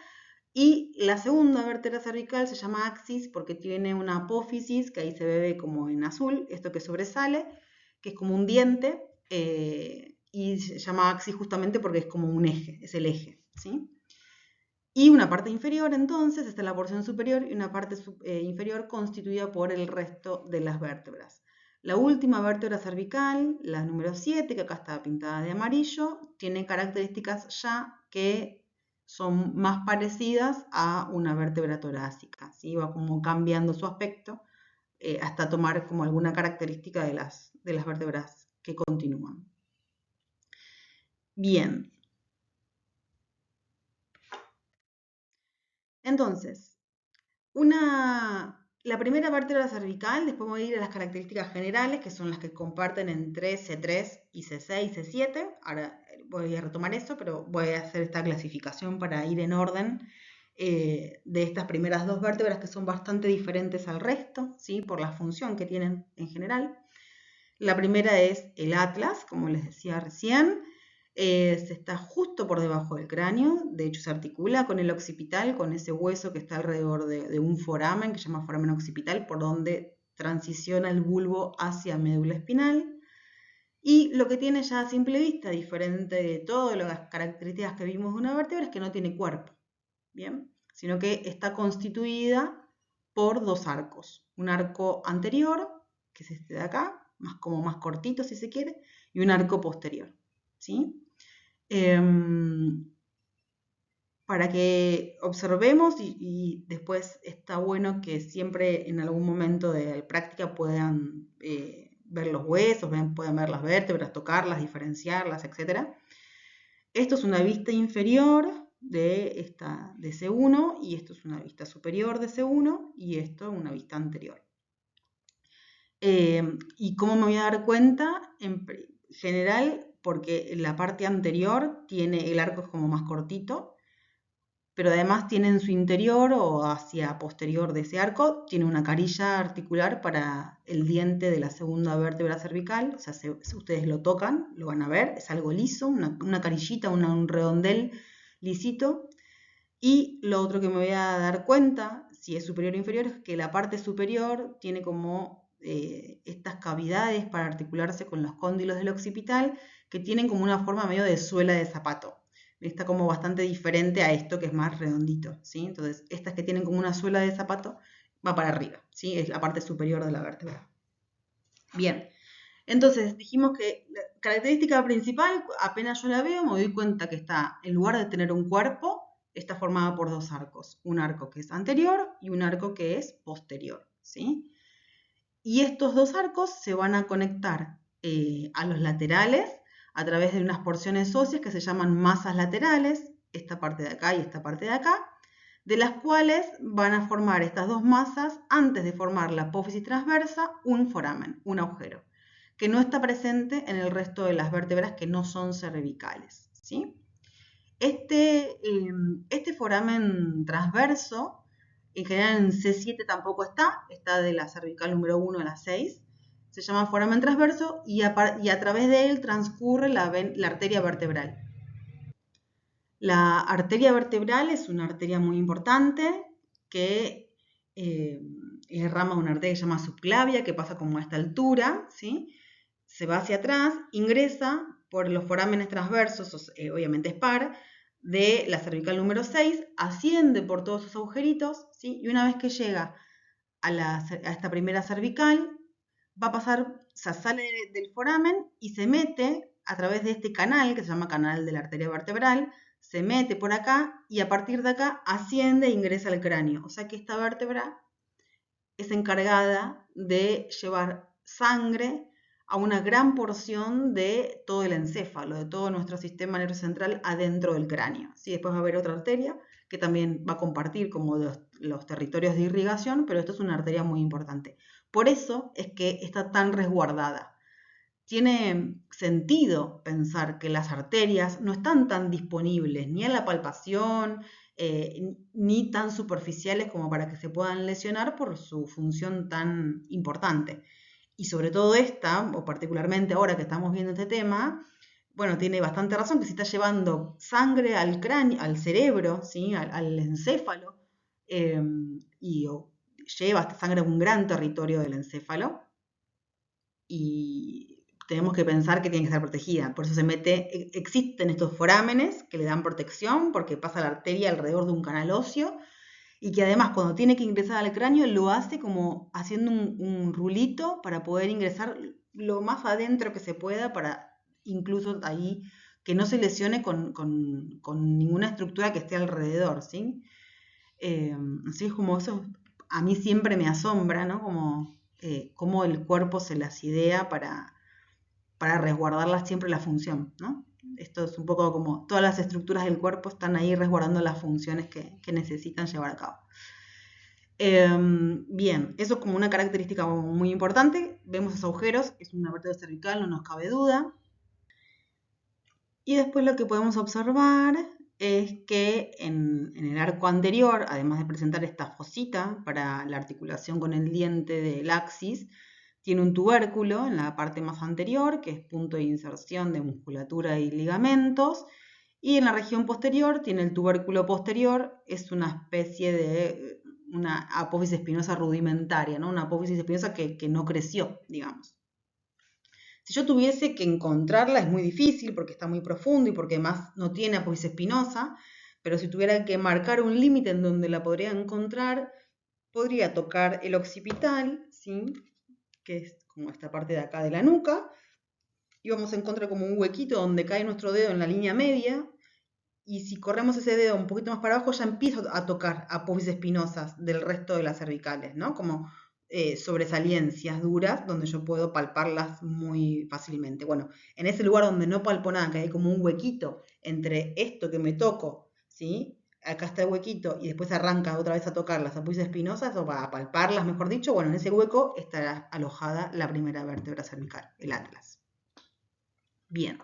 Y la segunda vértebra cervical se llama axis porque tiene una apófisis, que ahí se ve como en azul, esto que sobresale, que es como un diente, y se llama axis justamente porque es como un eje, es el eje, ¿sí? Y una parte inferior, entonces, esta es la porción superior, y una parte inferior constituida por el resto de las vértebras. La última vértebra cervical, la número 7, que acá está pintada de amarillo, tiene características ya que son más parecidas a una vértebra torácica, ¿sí? Va como cambiando su aspecto hasta tomar como alguna característica de las vértebras que continúan. Bien. Entonces, la primera vértebra cervical, después voy a ir a las características generales, que son las que comparten entre C3 y C6 y C7. Ahora voy a retomar eso, pero voy a hacer esta clasificación para ir en orden de estas primeras dos vértebras que son bastante diferentes al resto, ¿sí? Por la función que tienen en general. La primera es el atlas, como les decía recién, se está justo por debajo del cráneo, de hecho se articula con el occipital, con ese hueso que está alrededor de un foramen, que se llama foramen occipital, por donde transiciona el bulbo hacia médula espinal. Y lo que tiene ya a simple vista, diferente de todas las características que vimos de una vértebra, es que no tiene cuerpo, ¿bien? Sino que está constituida por dos arcos. Un arco anterior, que es este de acá, como más cortito si se quiere, y un arco posterior, ¿sí? Para que observemos y después está bueno que siempre en algún momento de la práctica puedan ver los huesos, puedan ver las vértebras, tocarlas, diferenciarlas, etc. Esto es una vista inferior de C1 y esto es una vista superior de C1 y esto una vista anterior. ¿Y cómo me voy a dar cuenta? En general, porque la parte anterior tiene el arco es como más cortito, pero además tiene en su interior o hacia posterior de ese arco, tiene una carilla articular para el diente de la segunda vértebra cervical. O sea, si ustedes lo tocan, lo van a ver, es algo liso, una carillita, un redondel lisito. Y lo otro que me voy a dar cuenta, si es superior o inferior, es que la parte superior tiene como estas cavidades para articularse con los cóndilos del occipital, que tienen como una forma medio de suela de zapato. Está como bastante diferente a esto que es más redondito, ¿sí? Entonces, estas que tienen como una suela de zapato va para arriba, ¿sí? Es la parte superior de la vértebra. Bien, entonces dijimos que la característica principal, apenas yo la veo, me doy cuenta que está, en lugar de tener un cuerpo, está formada por dos arcos. Un arco que es anterior y un arco que es posterior, ¿sí? Y estos dos arcos se van a conectar a los laterales a través de unas porciones óseas que se llaman masas laterales, esta parte de acá y esta parte de acá, de las cuales van a formar estas dos masas, antes de formar la apófisis transversa, un foramen, un agujero, que no está presente en el resto de las vértebras que no son cervicales, ¿sí? Este foramen transverso, en general en C7 tampoco está de la cervical número 1 a la 6, se llama foramen transverso y a través de él transcurre la arteria vertebral. La arteria vertebral es una arteria muy importante que es rama de una arteria que se llama subclavia, que pasa como a esta altura, ¿sí? Se va hacia atrás, ingresa por los forámenes transversos, obviamente es par, de la cervical número 6, asciende por todos esos agujeritos, ¿sí? Y una vez que llega a esta primera cervical, va a pasar, o sea, sale del foramen y se mete a través de este canal, que se llama canal de la arteria vertebral, se mete por acá y a partir de acá asciende e ingresa al cráneo. O sea que esta vértebra es encargada de llevar sangre a una gran porción de todo el encéfalo, de todo nuestro sistema nervioso central adentro del cráneo. ¿Sí? Después va a haber otra arteria que también va a compartir como los territorios de irrigación, pero esto es una arteria muy importante. Por eso es que está tan resguardada. Tiene sentido pensar que las arterias no están tan disponibles ni a la palpación, ni tan superficiales como para que se puedan lesionar por su función tan importante. Y sobre todo esta, o particularmente ahora que estamos viendo este tema, bueno, tiene bastante razón que si está llevando sangre al cráneo, al cerebro, ¿sí? al encéfalo, y lleva esta sangre a un gran territorio del encéfalo, y tenemos que pensar que tiene que estar protegida. Por eso existen estos forámenes que le dan protección, porque pasa la arteria alrededor de un canal óseo, y que además cuando tiene que ingresar al cráneo lo hace como haciendo un rulito para poder ingresar lo más adentro que se pueda, para incluso ahí que no se lesione con ninguna estructura que esté alrededor, ¿sí? Así es como eso a mí siempre me asombra, ¿no? Como cómo el cuerpo se las idea para resguardarlas siempre la función, ¿no? Esto es un poco como todas las estructuras del cuerpo están ahí resguardando las funciones que necesitan llevar a cabo. Bien, eso es como una característica muy importante. Vemos esos agujeros, es una vértebra cervical, no nos cabe duda. Y después lo que podemos observar es que en el arco arco anterior, además de presentar esta fosita para la articulación con el diente del axis, tiene un tubérculo en la parte más anterior, que es punto de inserción de musculatura y ligamentos, y en la región posterior tiene el tubérculo posterior, es una especie de una apófisis espinosa rudimentaria, ¿no? Una apófisis espinosa que no creció, digamos. Si yo tuviese que encontrarla es muy difícil porque está muy profundo y porque además no tiene apófisis espinosa, pero si tuviera que marcar un límite en donde la podría encontrar, podría tocar el occipital, ¿sí? Que es como esta parte de acá de la nuca, y vamos a encontrar como un huequito donde cae nuestro dedo en la línea media, y si corremos ese dedo un poquito más para abajo ya empiezo a tocar apófisis espinosas del resto de las cervicales, ¿no? Como sobresaliencias duras donde yo puedo palparlas muy fácilmente. Bueno, en ese lugar donde no palpo nada, que hay como un huequito entre esto que me toco, ¿sí? Acá está el huequito y después arranca otra vez a tocar las apófisis espinosas o a palparlas, mejor dicho, bueno, en ese hueco estará alojada la primera vértebra cervical, el atlas. Bien.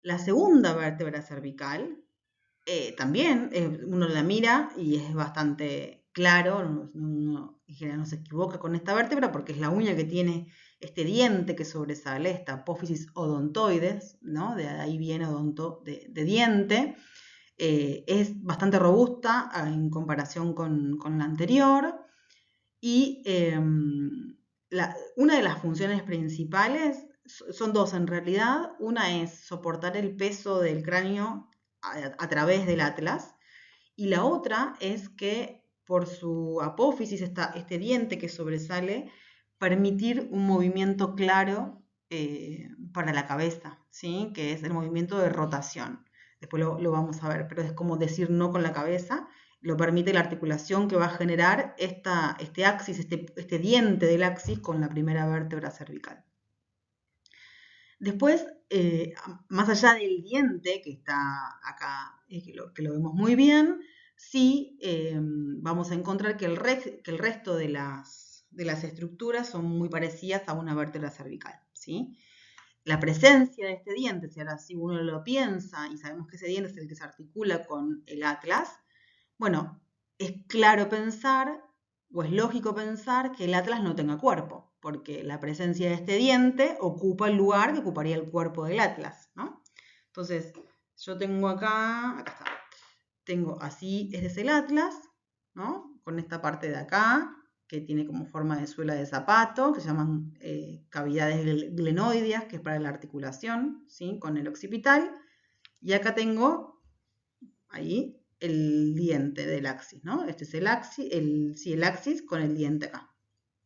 La segunda vértebra cervical también uno la mira y es bastante claro, uno en general no se equivoca con esta vértebra porque es la única que tiene este diente que sobresale, esta apófisis odontoides, ¿no? De ahí viene odonto de diente. Es bastante robusta en comparación con la anterior y una de las funciones principales son dos en realidad. Una es soportar el peso del cráneo a través del atlas y la otra es que por su apófisis, este diente que sobresale, permitir un movimiento claro para la cabeza, ¿sí? Que es el movimiento de rotación. Después lo vamos a ver, pero es como decir no con la cabeza. Lo permite la articulación que va a generar este axis, este diente del axis con la primera vértebra cervical. Después, más allá del diente, que está acá, que lo vemos muy bien, sí vamos a encontrar que el resto de las estructuras son muy parecidas a una vértebra cervical, ¿sí? La presencia de este diente, si ahora sí uno lo piensa y sabemos que ese diente es el que se articula con el atlas, bueno, es claro pensar, o es lógico pensar, que el atlas no tenga cuerpo, porque la presencia de este diente ocupa el lugar que ocuparía el cuerpo del atlas, ¿no? Entonces, yo tengo acá está, tengo así, este es el atlas, ¿no? Con esta parte de acá, que tiene como forma de suela de zapato, que se llaman cavidades glenoideas, que es para la articulación, ¿sí? Con el occipital. Y acá tengo, ahí, el diente del axis, ¿no? Este es el axis, el axis con el diente acá.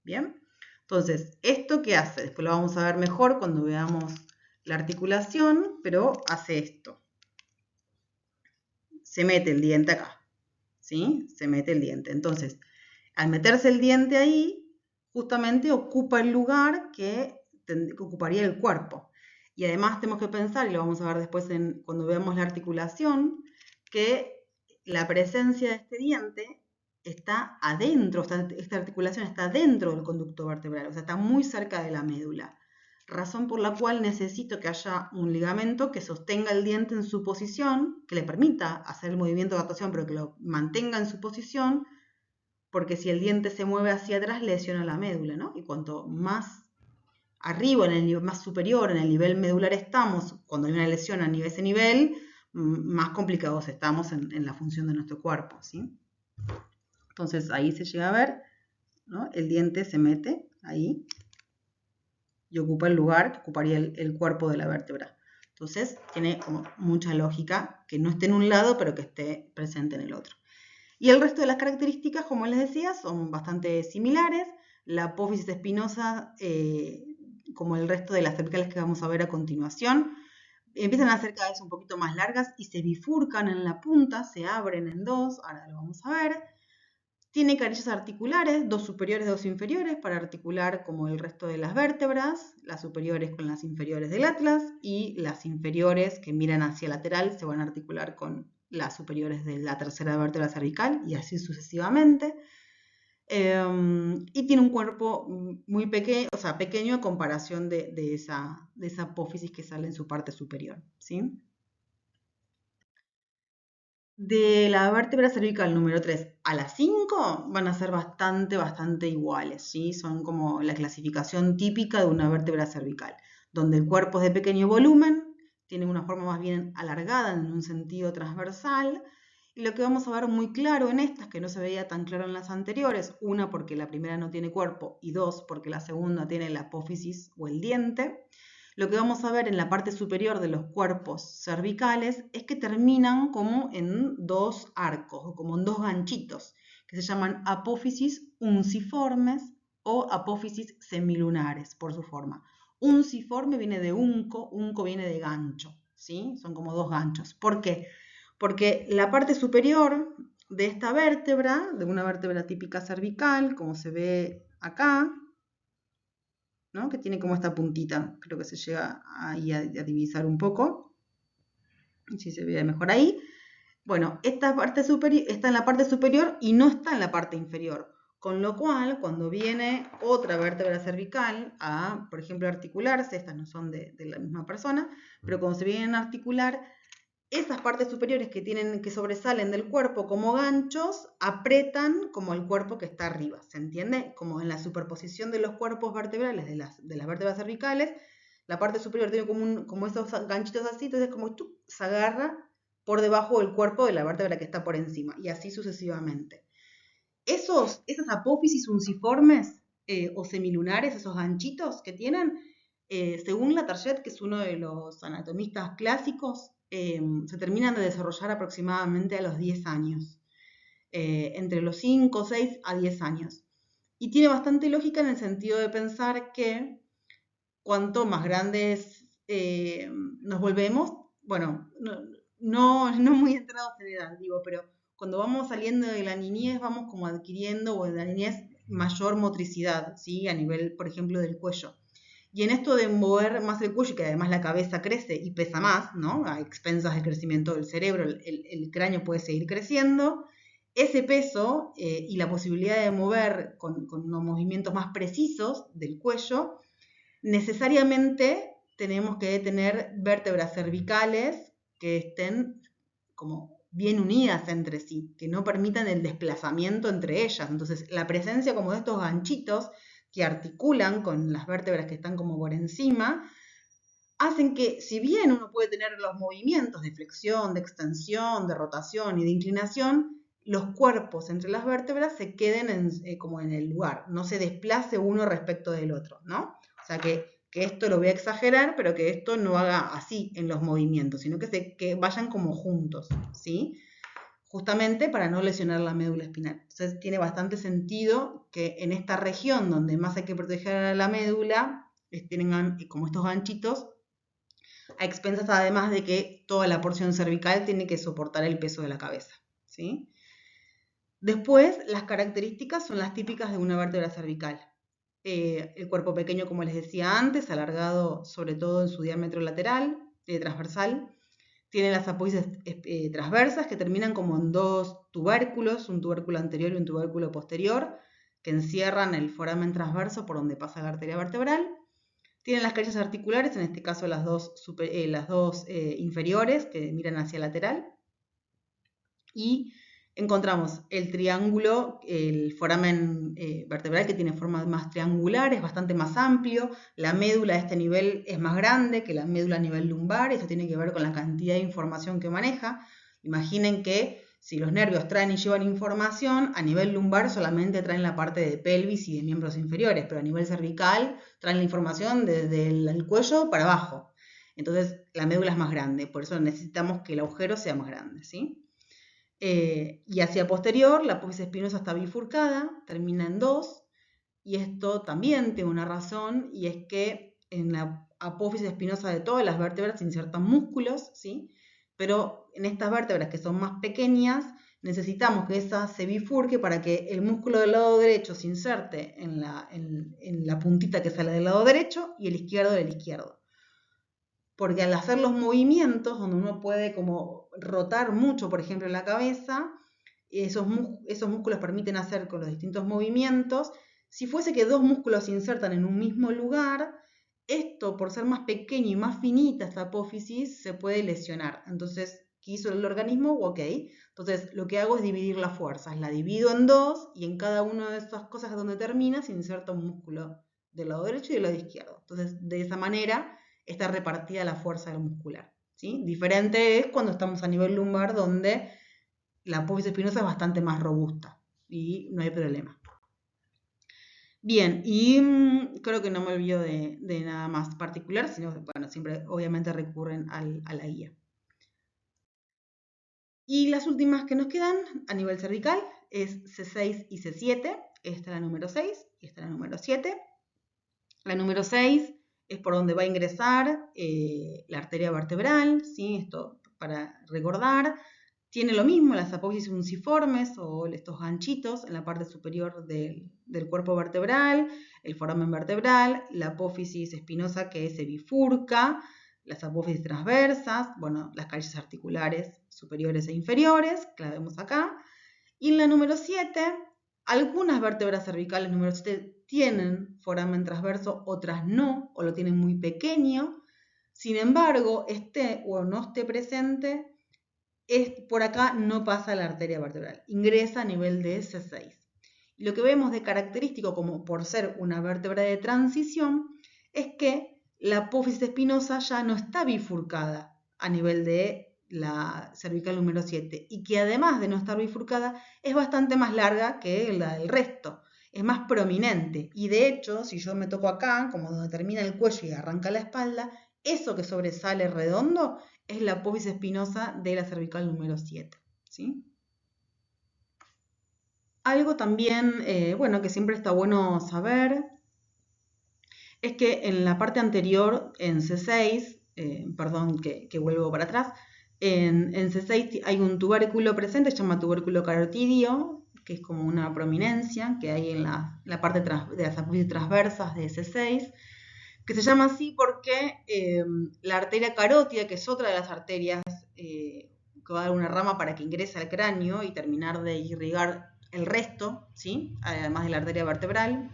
¿Bien? Entonces, ¿esto qué hace? Después lo vamos a ver mejor cuando veamos la articulación, pero hace esto. Se mete el diente acá, ¿sí? Se mete el diente. Entonces, al meterse el diente ahí, justamente ocupa el lugar que ocuparía el cuerpo. Y además tenemos que pensar, y lo vamos a ver después cuando veamos la articulación, que la presencia de este diente está adentro, esta articulación está dentro del conducto vertebral, o sea, está muy cerca de la médula. Razón por la cual necesito que haya un ligamento que sostenga el diente en su posición, que le permita hacer el movimiento de adaptación, pero que lo mantenga en su posición, porque si el diente se mueve hacia atrás lesiona la médula, ¿no? Y cuanto más arriba, en el nivel más superior, en el nivel medular estamos, cuando hay una lesión a ese nivel, más complicados estamos en la función de nuestro cuerpo, ¿sí? Entonces ahí se llega a ver, ¿no? El diente se mete ahí y ocupa el lugar que ocuparía el cuerpo de la vértebra. Entonces tiene como mucha lógica que no esté en un lado, pero que esté presente en el otro. Y el resto de las características, como les decía, son bastante similares. La apófisis espinosa, como el resto de las cervicales que vamos a ver a continuación, empiezan a ser cada vez un poquito más largas y se bifurcan en la punta, se abren en dos, ahora lo vamos a ver. Tiene carillas articulares, dos superiores, dos inferiores, para articular como el resto de las vértebras, las superiores con las inferiores del atlas y las inferiores que miran hacia lateral se van a articular con las superiores de la tercera vértebra cervical y así sucesivamente. Y tiene un cuerpo muy pequeño, o sea, pequeño a comparación de esa apófisis que sale en su parte superior, ¿sí? De la vértebra cervical número 3 a la 5 van a ser bastante iguales, ¿sí? Son como la clasificación típica de una vértebra cervical, donde el cuerpo es de pequeño volumen, tiene una forma más bien alargada en un sentido transversal, y lo que vamos a ver muy claro en estas, que no se veía tan claro en las anteriores, una porque la primera no tiene cuerpo y dos porque la segunda tiene la apófisis o el diente, lo que vamos a ver en la parte superior de los cuerpos cervicales es que terminan como en dos arcos o como en dos ganchitos, que se llaman apófisis unciformes o apófisis semilunares por su forma. Unciforme viene de unco viene de gancho, ¿sí? Son como dos ganchos. ¿Por qué? Porque la parte superior de esta vértebra, de una vértebra típica cervical, como se ve acá, ¿no? Que tiene como esta puntita, creo que se llega ahí a divisar un poco, si se ve mejor ahí. Bueno, esta parte superior está en la parte superior y no está en la parte inferior, con lo cual cuando viene otra vértebra cervical a, por ejemplo, articularse, estas no son de la misma persona, pero cuando se vienen a articular, esas partes superiores que sobresalen del cuerpo como ganchos apretan como el cuerpo que está arriba, ¿se entiende? Como en la superposición de los cuerpos vertebrales de las vértebras cervicales, la parte superior tiene como esos ganchitos así, entonces como se agarra por debajo del cuerpo de la vértebra que está por encima, y así sucesivamente. Esas apófisis unciformes o semilunares, esos ganchitos que tienen, según la Target, que es uno de los anatomistas clásicos, se terminan de desarrollar aproximadamente a los 10 años, entre los 5, 6 a 10 años. Y tiene bastante lógica en el sentido de pensar que cuanto más grandes nos volvemos, bueno, no muy entrados en edad, digo, pero cuando vamos saliendo de la niñez vamos como adquiriendo, o de la niñez, mayor motricidad, ¿sí? A nivel, por ejemplo, del cuello. Y en esto de mover más el cuello, que además la cabeza crece y pesa más, ¿no? A expensas del crecimiento del cerebro, el cráneo puede seguir creciendo. Ese peso y la posibilidad de mover con unos movimientos más precisos del cuello, necesariamente tenemos que tener vértebras cervicales que estén como bien unidas entre sí, que no permitan el desplazamiento entre ellas. Entonces, la presencia como de estos ganchitos que articulan con las vértebras que están como por encima, hacen que, si bien uno puede tener los movimientos de flexión, de extensión, de rotación y de inclinación, los cuerpos entre las vértebras se queden como en el lugar, no se desplace uno respecto del otro, ¿no? O sea que esto lo voy a exagerar, pero que esto no haga así en los movimientos, sino que vayan como juntos, ¿sí? Justamente para no lesionar la médula espinal. Entonces tiene sentido que en esta región donde más hay que proteger a la médula, tengan como estos ganchitos, a expensas además de que toda la porción cervical tiene que soportar el peso de la cabeza, ¿sí? Después, las características son las típicas de una vértebra cervical. El cuerpo pequeño, como les decía antes, alargado sobre todo en su diámetro lateral, transversal. Tiene las apófisis transversas que terminan como en dos tubérculos, un tubérculo anterior y un tubérculo posterior, que encierran el foramen transverso por donde pasa la arteria vertebral. Tienen las carillas articulares, en este caso las dos inferiores, que miran hacia lateral. Y encontramos el triángulo, el foramen vertebral, que tiene forma más triangular, es bastante más amplio. La médula a este nivel es más grande que la médula a nivel lumbar. Eso tiene que ver con la cantidad de información que maneja. Imaginen que si los nervios traen y llevan información, a nivel lumbar solamente traen la parte de pelvis y de miembros inferiores, pero a nivel cervical traen la información desde el cuello para abajo. Entonces la médula es más grande, por eso necesitamos que el agujero sea más grande, ¿sí? Y hacia posterior, la apófisis espinosa está bifurcada, termina en dos, y esto también tiene una razón, y es que en la apófisis espinosa de todas las vértebras se insertan músculos, ¿sí? Pero en estas vértebras que son más pequeñas, necesitamos que esa se bifurque para que el músculo del lado derecho se inserte en la puntita que sale del lado derecho y el izquierdo del izquierdo. Porque al hacer los movimientos, donde uno puede como rotar mucho, por ejemplo, la cabeza, esos músculos permiten hacer con los distintos movimientos. Si fuese que dos músculos se insertan en un mismo lugar, esto, por ser más pequeño y más finita esta apófisis, se puede lesionar. Entonces, que hizo el organismo, ok. Entonces lo que hago es dividir las fuerzas, la divido en dos y en cada una de esas cosas donde termina se inserta un músculo del lado derecho y del lado izquierdo. Entonces de esa manera está repartida la fuerza muscular, ¿sí? Diferente es cuando estamos a nivel lumbar, donde la apófisis espinosa es bastante más robusta y no hay problema. Bien, y creo que no me olvido de nada más particular, sino, bueno, siempre obviamente recurren a la guía. Y las últimas que nos quedan a nivel cervical es C6 y C7. Esta es la número 6 y esta es la número 7. La número 6 es por donde va a ingresar la arteria vertebral, ¿sí? Esto para recordar. Tiene lo mismo, las apófisis unciformes o estos ganchitos en la parte superior del cuerpo vertebral, el foramen vertebral, la apófisis espinosa que se bifurca, las apófisis transversas, bueno, las calles articulares superiores e inferiores, que la vemos acá. Y en la número 7, algunas vértebras cervicales número 7 tienen foramen transverso, otras no, o lo tienen muy pequeño. Sin embargo, esté o no esté presente, por acá no pasa la arteria vertebral, ingresa a nivel de C6. Y lo que vemos de característico, como por ser una vértebra de transición, es que la apófisis espinosa ya no está bifurcada a nivel de la cervical número 7 y que además de no estar bifurcada es bastante más larga que la del resto, es más prominente y de hecho si yo me toco acá, como donde termina el cuello y arranca la espalda, eso que sobresale redondo es la apófisis espinosa de la cervical número 7, ¿sí? Algo también, bueno, que siempre está bueno saber, es que en la parte anterior, en C6, perdón que vuelvo para atrás, en C6 hay un tubérculo presente, se llama tubérculo carotidio, que es como una prominencia que hay en la parte de las apófisis transversas de C6, que se llama así porque la arteria carótida, que es otra de las arterias que va a dar una rama para que ingrese al cráneo y terminar de irrigar el resto, ¿sí? Además de la arteria vertebral,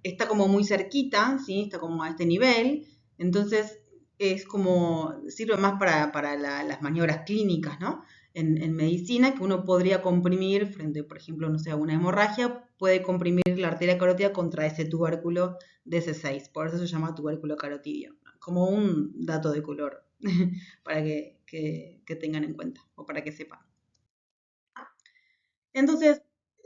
está como muy cerquita, ¿sí? Está como a este nivel, entonces es como, sirve más para las maniobras clínicas, ¿no? En medicina, que uno podría comprimir frente, por ejemplo, no sé, a una hemorragia, puede comprimir la arteria carótida contra ese tubérculo de C6, por eso se llama tubérculo carotidio, como un dato de color, para que tengan en cuenta, o para que sepan. Entonces,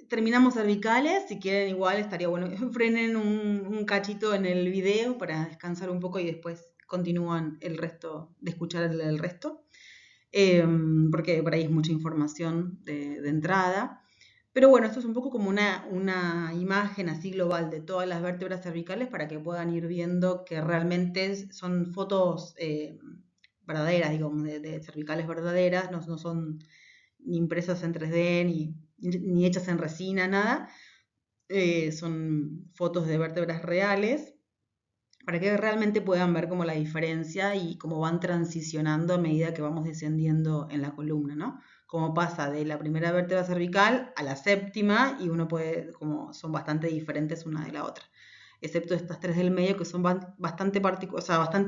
terminamos cervicales, si quieren igual estaría bueno que frenen un cachito en el video para descansar un poco y después continúan el resto, de escuchar el resto, porque por ahí es mucha información de entrada. Pero bueno, esto es un poco como una imagen así global de todas las vértebras cervicales para que puedan ir viendo que realmente son fotos verdaderas, digamos, de cervicales verdaderas, no son ni impresas en 3D, ni hechas en resina, nada. Son fotos de vértebras reales para que realmente puedan ver como la diferencia y cómo van transicionando a medida que vamos descendiendo en la columna, ¿no? Cómo pasa de la primera vértebra cervical a la séptima y uno puede, como son bastante diferentes una de la otra, excepto estas tres del medio que son bastante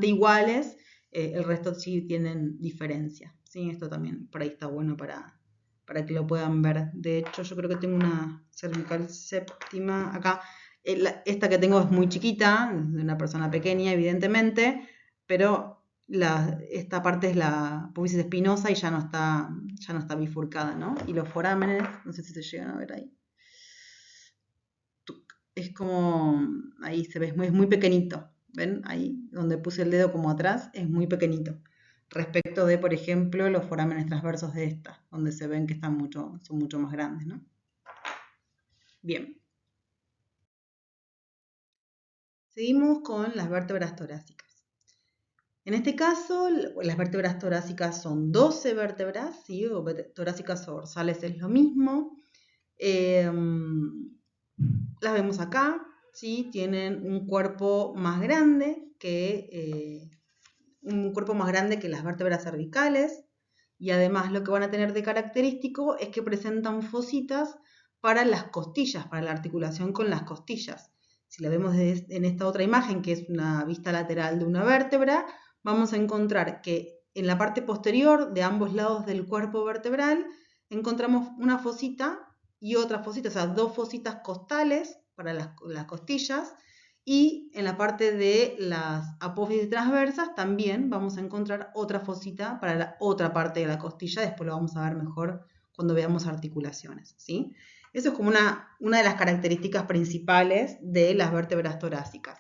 iguales, el resto sí tienen diferencia, ¿sí? Esto también por ahí está bueno para que lo puedan ver. De hecho, yo creo que tengo una cervical séptima acá. Esta que tengo es muy chiquita, de una persona pequeña, evidentemente, pero esta parte es la apófisis espinosa y ya no está bifurcada, ¿no? Y los forámenes, no sé si se llegan a ver ahí. Es como, ahí se ve, es muy pequeñito. ¿Ven? Ahí donde puse el dedo como atrás, es muy pequeñito. Respecto de, por ejemplo, los forámenes transversos de esta, donde se ven que son mucho más grandes, ¿no? Bien. Seguimos con las vértebras torácicas. En este caso, las vértebras torácicas son 12 vértebras, ¿sí? O torácicas o dorsales es lo mismo. Las vemos acá, ¿sí? Tienen un cuerpo más grande que las vértebras cervicales y además lo que van a tener de característico es que presentan fositas para las costillas, para la articulación con las costillas. Si la vemos en esta otra imagen, que es una vista lateral de una vértebra, vamos a encontrar que en la parte posterior de ambos lados del cuerpo vertebral encontramos una fosita y otra fosita, o sea, dos fositas costales para las costillas, y en la parte de las apófisis transversas también vamos a encontrar otra fosita para la otra parte de la costilla. Después lo vamos a ver mejor cuando veamos articulaciones, ¿sí? Eso es como una de las características principales de las vértebras torácicas.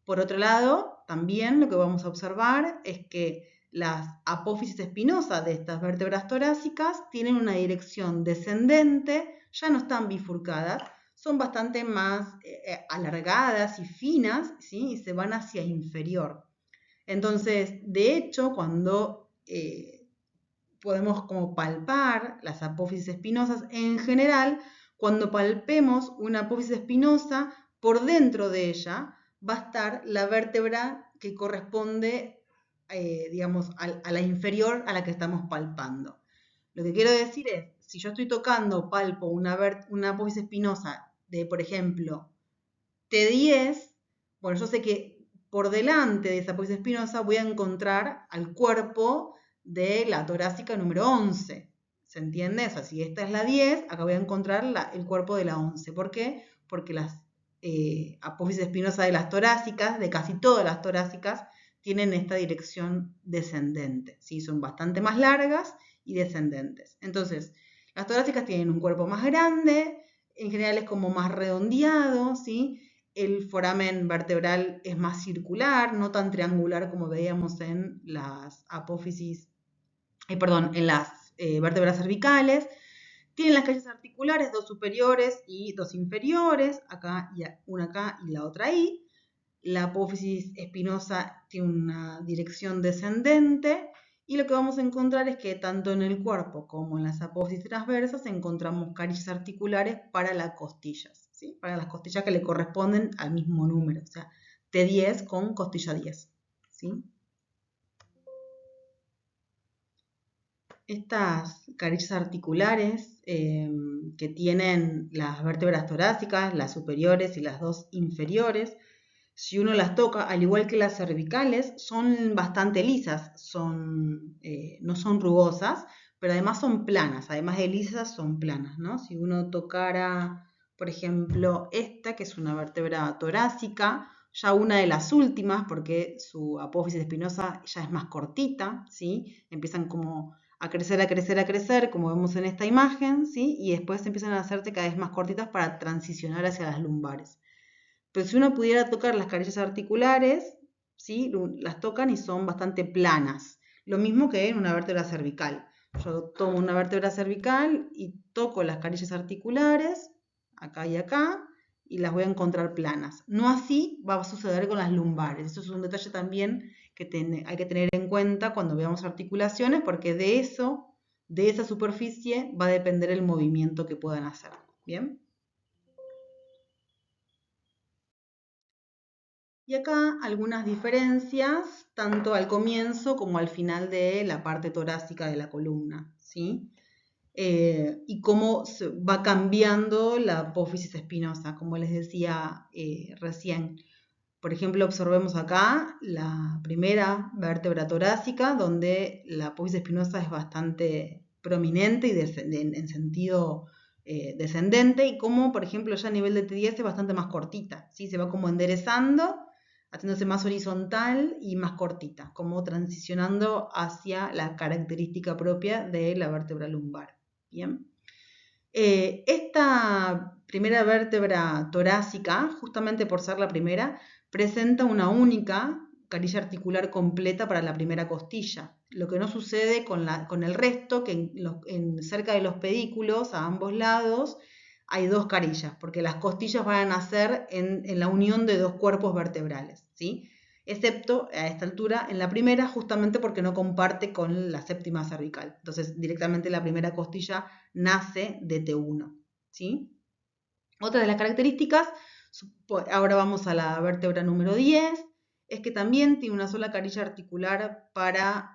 Por otro lado, también lo que vamos a observar es que las apófisis espinosas de estas vértebras torácicas tienen una dirección descendente, ya no están bifurcadas, son bastante más alargadas y finas, ¿sí? Y se van hacia inferior. Entonces, de hecho, cuando podemos como palpar las apófisis espinosas, en general, cuando palpemos una apófisis espinosa, por dentro de ella va a estar la vértebra que corresponde, digamos, a la inferior a la que estamos palpando. Lo que quiero decir es, si yo estoy tocando, palpo una apófisis espinosa de, por ejemplo, T10, bueno, yo sé que por delante de esa apófisis espinosa voy a encontrar al cuerpo de la torácica número 11. ¿Se entiende? O sea, si esta es la 10, acá voy a encontrar el cuerpo de la 11. ¿Por qué? Porque las apófisis espinosas de las torácicas, de casi todas las torácicas, tienen esta dirección descendente, ¿sí? Son bastante más largas y descendentes. Entonces, las torácicas tienen un cuerpo más grande, en general es como más redondeado, ¿sí? El foramen vertebral es más circular, no tan triangular como veíamos en las apófisis, en las vértebras cervicales. Tienen las calles articulares, dos superiores y dos inferiores, una acá y la otra ahí. La apófisis espinosa tiene una dirección descendente y lo que vamos a encontrar es que tanto en el cuerpo como en las apófisis transversas encontramos carillas articulares para las costillas, ¿sí? Para las costillas que le corresponden al mismo número, o sea, T10 con costilla 10, ¿sí? Estas carillas articulares que tienen las vértebras torácicas, las superiores y las dos inferiores, si uno las toca, al igual que las cervicales, son bastante lisas, no son rugosas, pero además son planas, además de lisas son planas, ¿no? Si uno tocara, por ejemplo, esta, que es una vértebra torácica, ya una de las últimas, porque su apófisis espinosa ya es más cortita, ¿sí? Empiezan como a crecer, a crecer, a crecer, como vemos en esta imagen, ¿sí? Y después empiezan a hacerse cada vez más cortitas para transicionar hacia las lumbares. Pero si uno pudiera tocar las carillas articulares, ¿sí? Las tocan y son bastante planas. Lo mismo que en una vértebra cervical. Yo tomo una vértebra cervical y toco las carillas articulares, acá y acá, y las voy a encontrar planas. No así va a suceder con las lumbares. Eso es un detalle también que hay que tener en cuenta cuando veamos articulaciones, porque de esa superficie, va a depender el movimiento que puedan hacer. ¿Bien? Y acá algunas diferencias, tanto al comienzo como al final de la parte torácica de la columna, ¿sí? Y cómo va cambiando la apófisis espinosa, como les decía recién. Por ejemplo, observemos acá la primera vértebra torácica, donde la apófisis espinosa es bastante prominente y en sentido descendente, y como, por ejemplo, ya a nivel de T10 es bastante más cortita, ¿sí? Se va como enderezando, haciéndose más horizontal y más cortita, como transicionando hacia la característica propia de la vértebra lumbar. Bien. Esta primera vértebra torácica, justamente por ser la primera, presenta una única carilla articular completa para la primera costilla, lo que no sucede con el resto, que cerca de los pedículos, a ambos lados, hay dos carillas, porque las costillas van a nacer en la unión de dos cuerpos vertebrales, ¿sí? Excepto a esta altura en la primera, justamente porque no comparte con la séptima cervical. Entonces, directamente la primera costilla nace de T1, ¿sí? Otra de las características, ahora vamos a la vértebra número 10, es que también tiene una sola carilla articular para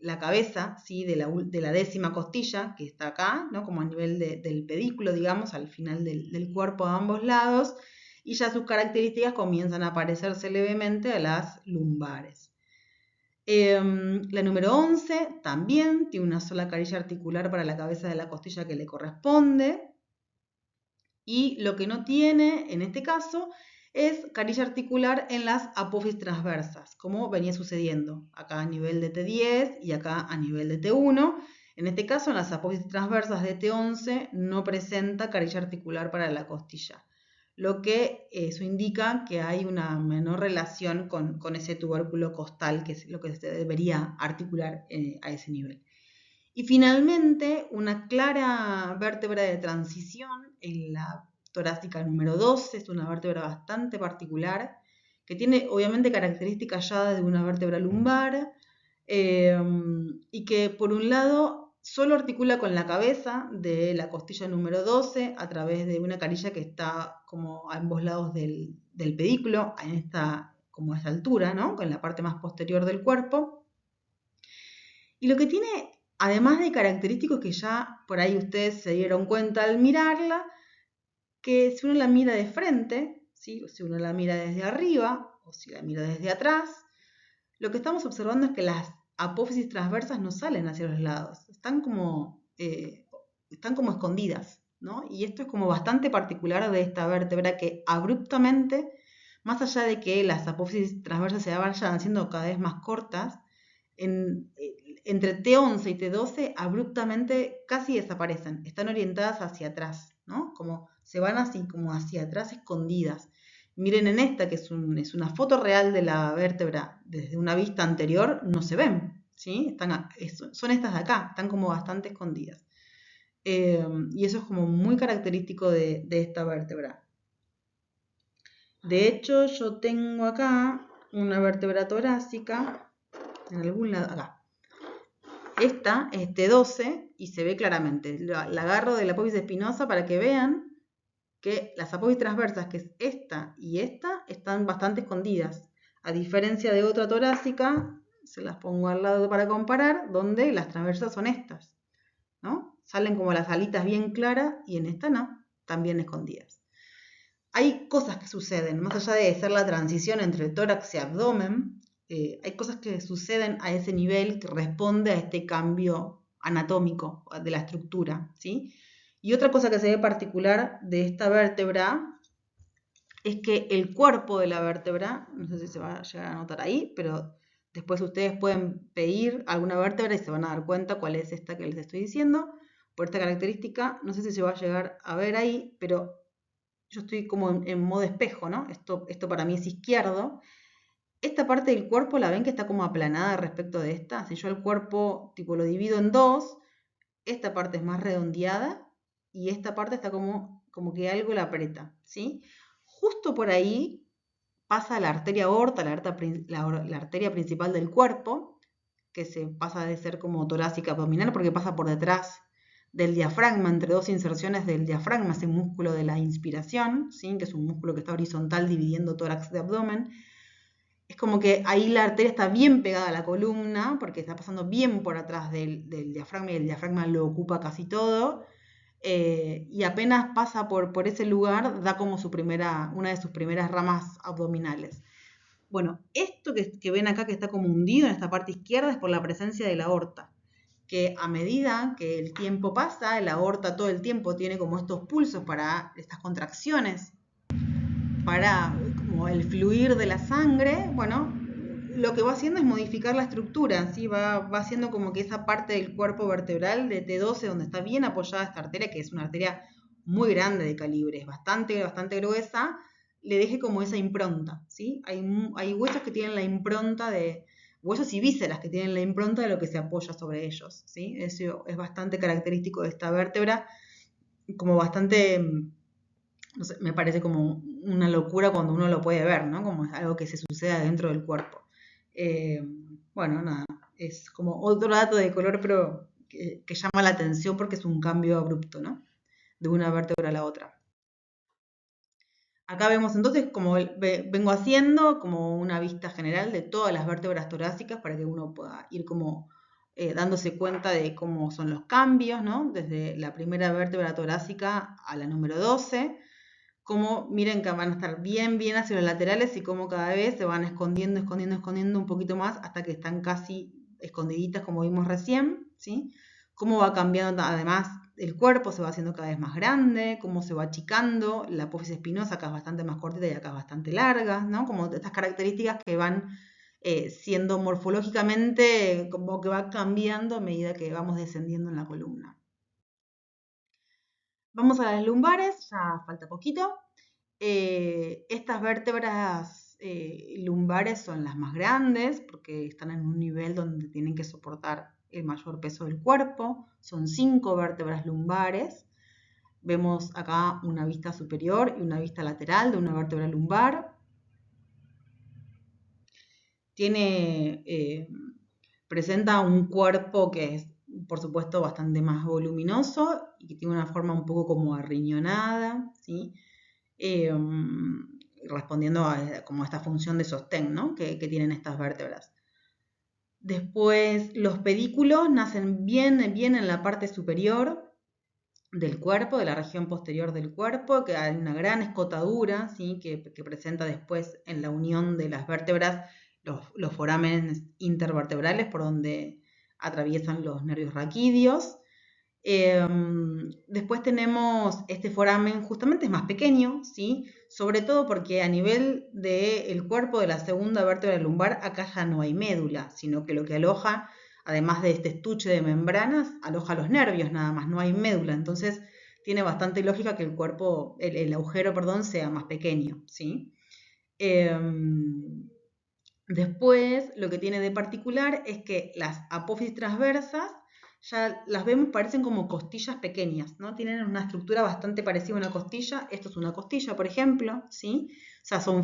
la cabeza, ¿sí? de la décima costilla, que está acá, ¿no? Como a nivel del pedículo, digamos, al final del cuerpo a ambos lados, y ya sus características comienzan a parecerse levemente a las lumbares. La número 11 también tiene una sola carilla articular para la cabeza de la costilla que le corresponde. Y lo que no tiene, en este caso, es carilla articular en las apófisis transversas, como venía sucediendo acá a nivel de T10 y acá a nivel de T1. En este caso, en las apófisis transversas de T11 no presenta carilla articular para la costilla, lo que eso indica que hay una menor relación con ese tubérculo costal, que es lo que se debería articular a ese nivel. Y finalmente, una clara vértebra de transición en la torácica número 12, es una vértebra bastante particular, que tiene obviamente características ya de una vértebra lumbar, y que por un lado solo articula con la cabeza de la costilla número 12 a través de una carilla que está como a ambos lados del pedículo, en esta, como a esta altura, ¿no? Con la parte más posterior del cuerpo. Y lo que tiene, además de característicos que ya por ahí ustedes se dieron cuenta al mirarla, que si uno la mira de frente, ¿sí? O si uno la mira desde arriba o si la mira desde atrás, lo que estamos observando es que las apófisis transversas no salen hacia los lados, están como escondidas, ¿no? Y esto es como bastante particular de esta vértebra que abruptamente, más allá de que las apófisis transversas se vayan haciendo cada vez más cortas, entre T11 y T12 abruptamente casi desaparecen, están orientadas hacia atrás, ¿no? Como se van así, como hacia atrás escondidas. Miren en esta, que es una foto real de la vértebra desde una vista anterior, no se ven, ¿sí? Son estas de acá, están como bastante escondidas. Y eso es como muy característico de esta vértebra. De hecho, yo tengo acá una vértebra torácica, en algún lado, acá. Esta es T12 y se ve claramente. La agarro de la apófisis espinosa para que vean que las apófisis transversas, que es esta y esta, están bastante escondidas. A diferencia de otra torácica, se las pongo al lado para comparar, donde las transversas son estas, ¿no? Salen como las alitas bien claras y en esta no, también escondidas. Hay cosas que suceden, más allá de ser la transición entre tórax y abdomen, hay cosas que suceden a ese nivel que responde a este cambio anatómico de la estructura, ¿sí? Y otra cosa que se ve particular de esta vértebra es que el cuerpo de la vértebra, no sé si se va a llegar a notar ahí, pero después ustedes pueden pedir alguna vértebra y se van a dar cuenta cuál es esta que les estoy diciendo. Por esta característica, no sé si se va a llegar a ver ahí, pero yo estoy como en modo espejo, ¿no? Esto para mí es izquierdo. Esta parte del cuerpo, ¿la ven que está como aplanada respecto de esta? Si yo el cuerpo tipo lo divido en dos, esta parte es más redondeada y esta parte está como que algo la aprieta, ¿sí? Justo por ahí pasa la arteria aorta, la arteria principal del cuerpo, que se pasa de ser como torácica abdominal porque pasa por detrás del diafragma, entre dos inserciones del diafragma, ese músculo de la inspiración, ¿sí? Que es un músculo que está horizontal dividiendo tórax de abdomen. Es como que ahí la arteria está bien pegada a la columna, porque está pasando bien por atrás del diafragma y el diafragma lo ocupa casi todo. Y apenas pasa por ese lugar, da como una de sus primeras ramas abdominales. Bueno, esto que ven acá que está como hundido en esta parte izquierda es por la presencia de la aorta, que a medida que el tiempo pasa, la aorta todo el tiempo tiene como estos pulsos para estas contracciones, para como el fluir de la sangre. Bueno, lo que va haciendo es modificar la estructura, ¿sí? Va haciendo como que esa parte del cuerpo vertebral de T12, donde está bien apoyada esta arteria, que es una arteria muy grande de calibre, es bastante gruesa, le deje como esa impronta, ¿sí? Hay huesos que tienen la impronta de, huesos y vísceras que tienen la impronta de lo que se apoya sobre ellos, ¿sí? Eso es bastante característico de esta vértebra, como bastante, no sé, me parece como una locura cuando uno lo puede ver, ¿no? Como es algo que se sucede dentro del cuerpo. Bueno, nada, es como otro dato de color, pero que llama la atención porque es un cambio abrupto, ¿no? De una vértebra a la otra. Acá vemos entonces, como vengo haciendo, como una vista general de todas las vértebras torácicas para que uno pueda ir como dándose cuenta de cómo son los cambios, ¿no? Desde la primera vértebra torácica a la número 12, como miren que van a estar bien hacia los laterales y como cada vez se van escondiendo un poquito más hasta que están casi escondiditas como vimos recién, ¿sí? Cómo va cambiando además el cuerpo, se va haciendo cada vez más grande, cómo se va achicando, la apófisis espinosa acá es bastante más cortita y acá es bastante larga, ¿no? Como estas características que van siendo morfológicamente como que va cambiando a medida que vamos descendiendo en la columna. Vamos a las lumbares, ya falta poquito. Estas vértebras lumbares son las más grandes porque están en un nivel donde tienen que soportar el mayor peso del cuerpo. Son 5 vértebras lumbares. Vemos acá una vista superior y una vista lateral de una vértebra lumbar. Presenta un cuerpo que es, por supuesto, bastante más voluminoso y que tiene una forma un poco como arriñonada, ¿sí? Respondiendo a como esta función de sostén, ¿no? que tienen estas vértebras. Después, los pedículos nacen bien en la parte superior del cuerpo, de la región posterior del cuerpo, que hay una gran escotadura, ¿sí? que presenta después en la unión de las vértebras los forámenes intervertebrales por donde atraviesan los nervios raquídeos. Después tenemos este foramen, justamente es más pequeño, ¿sí? Sobre todo porque a nivel del cuerpo de la segunda vértebra lumbar, acá ya no hay médula, sino que lo que aloja, además de este estuche de membranas, aloja los nervios nada más, no hay médula. Entonces tiene bastante lógica que el cuerpo, el agujero, perdón, sea más pequeño, ¿sí? Después, lo que tiene de particular es que las apófisis transversas ya las vemos, parecen como costillas pequeñas, ¿no? Tienen una estructura bastante parecida a una costilla. Esto es una costilla, por ejemplo, ¿sí? O sea, son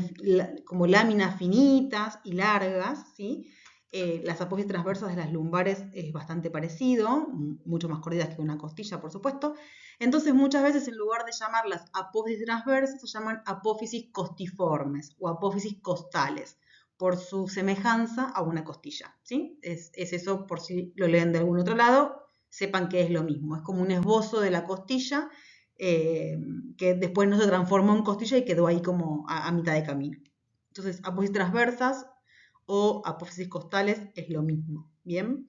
como láminas finitas y largas, ¿sí? Las apófisis transversas de las lumbares es bastante parecido, mucho más corridas que una costilla, por supuesto. Entonces, muchas veces en lugar de llamarlas apófisis transversas, se llaman apófisis costiformes o apófisis costales, por su semejanza a una costilla, ¿sí? Es eso, por si lo leen de algún otro lado, sepan que es lo mismo. Es como un esbozo de la costilla que después no se transformó en costilla y quedó ahí como a mitad de camino. Entonces, apófisis transversas o apófisis costales es lo mismo, ¿bien?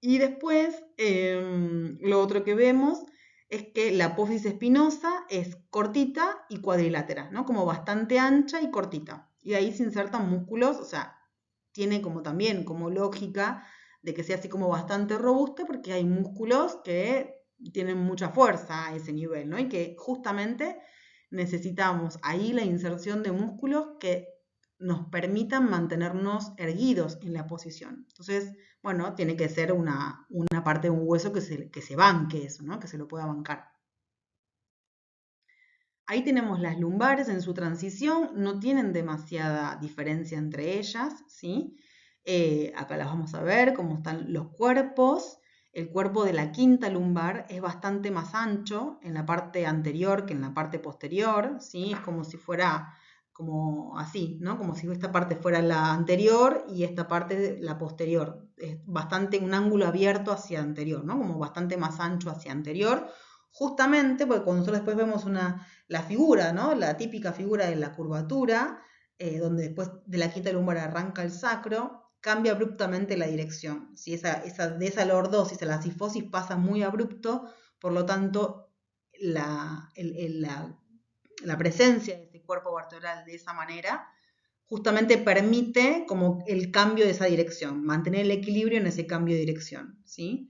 Y después, lo otro que vemos es que la apófisis espinosa es cortita y cuadrilátera, ¿no? Como bastante ancha y cortita. Y ahí se insertan músculos, o sea, tiene como también como lógica de que sea así como bastante robusta porque hay músculos que tienen mucha fuerza a ese nivel, ¿no? Y que justamente necesitamos ahí la inserción de músculos que nos permitan mantenernos erguidos en la posición. Entonces, bueno, tiene que ser una parte de un hueso que se banque eso, ¿no? Que se lo pueda bancar. Ahí tenemos las lumbares en su transición, no tienen demasiada diferencia entre ellas, ¿sí? Acá las vamos a ver, cómo están los cuerpos. El cuerpo de la quinta lumbar es bastante más ancho en la parte anterior que en la parte posterior, ¿sí? Es como si fuera como así, ¿no? Como si esta parte fuera la anterior y esta parte la posterior. Es bastante un ángulo abierto hacia anterior, ¿no? Como bastante más ancho hacia anterior, justamente porque cuando nosotros después vemos la figura, ¿no? La típica figura de la curvatura, donde después de la quinta lumbar arranca el sacro, cambia abruptamente la dirección. Si de esa lordosis a la sifosis pasa muy abrupto, por lo tanto, la presencia de ese cuerpo vertebral de esa manera justamente permite como el cambio de esa dirección, mantener el equilibrio en ese cambio de dirección, ¿sí?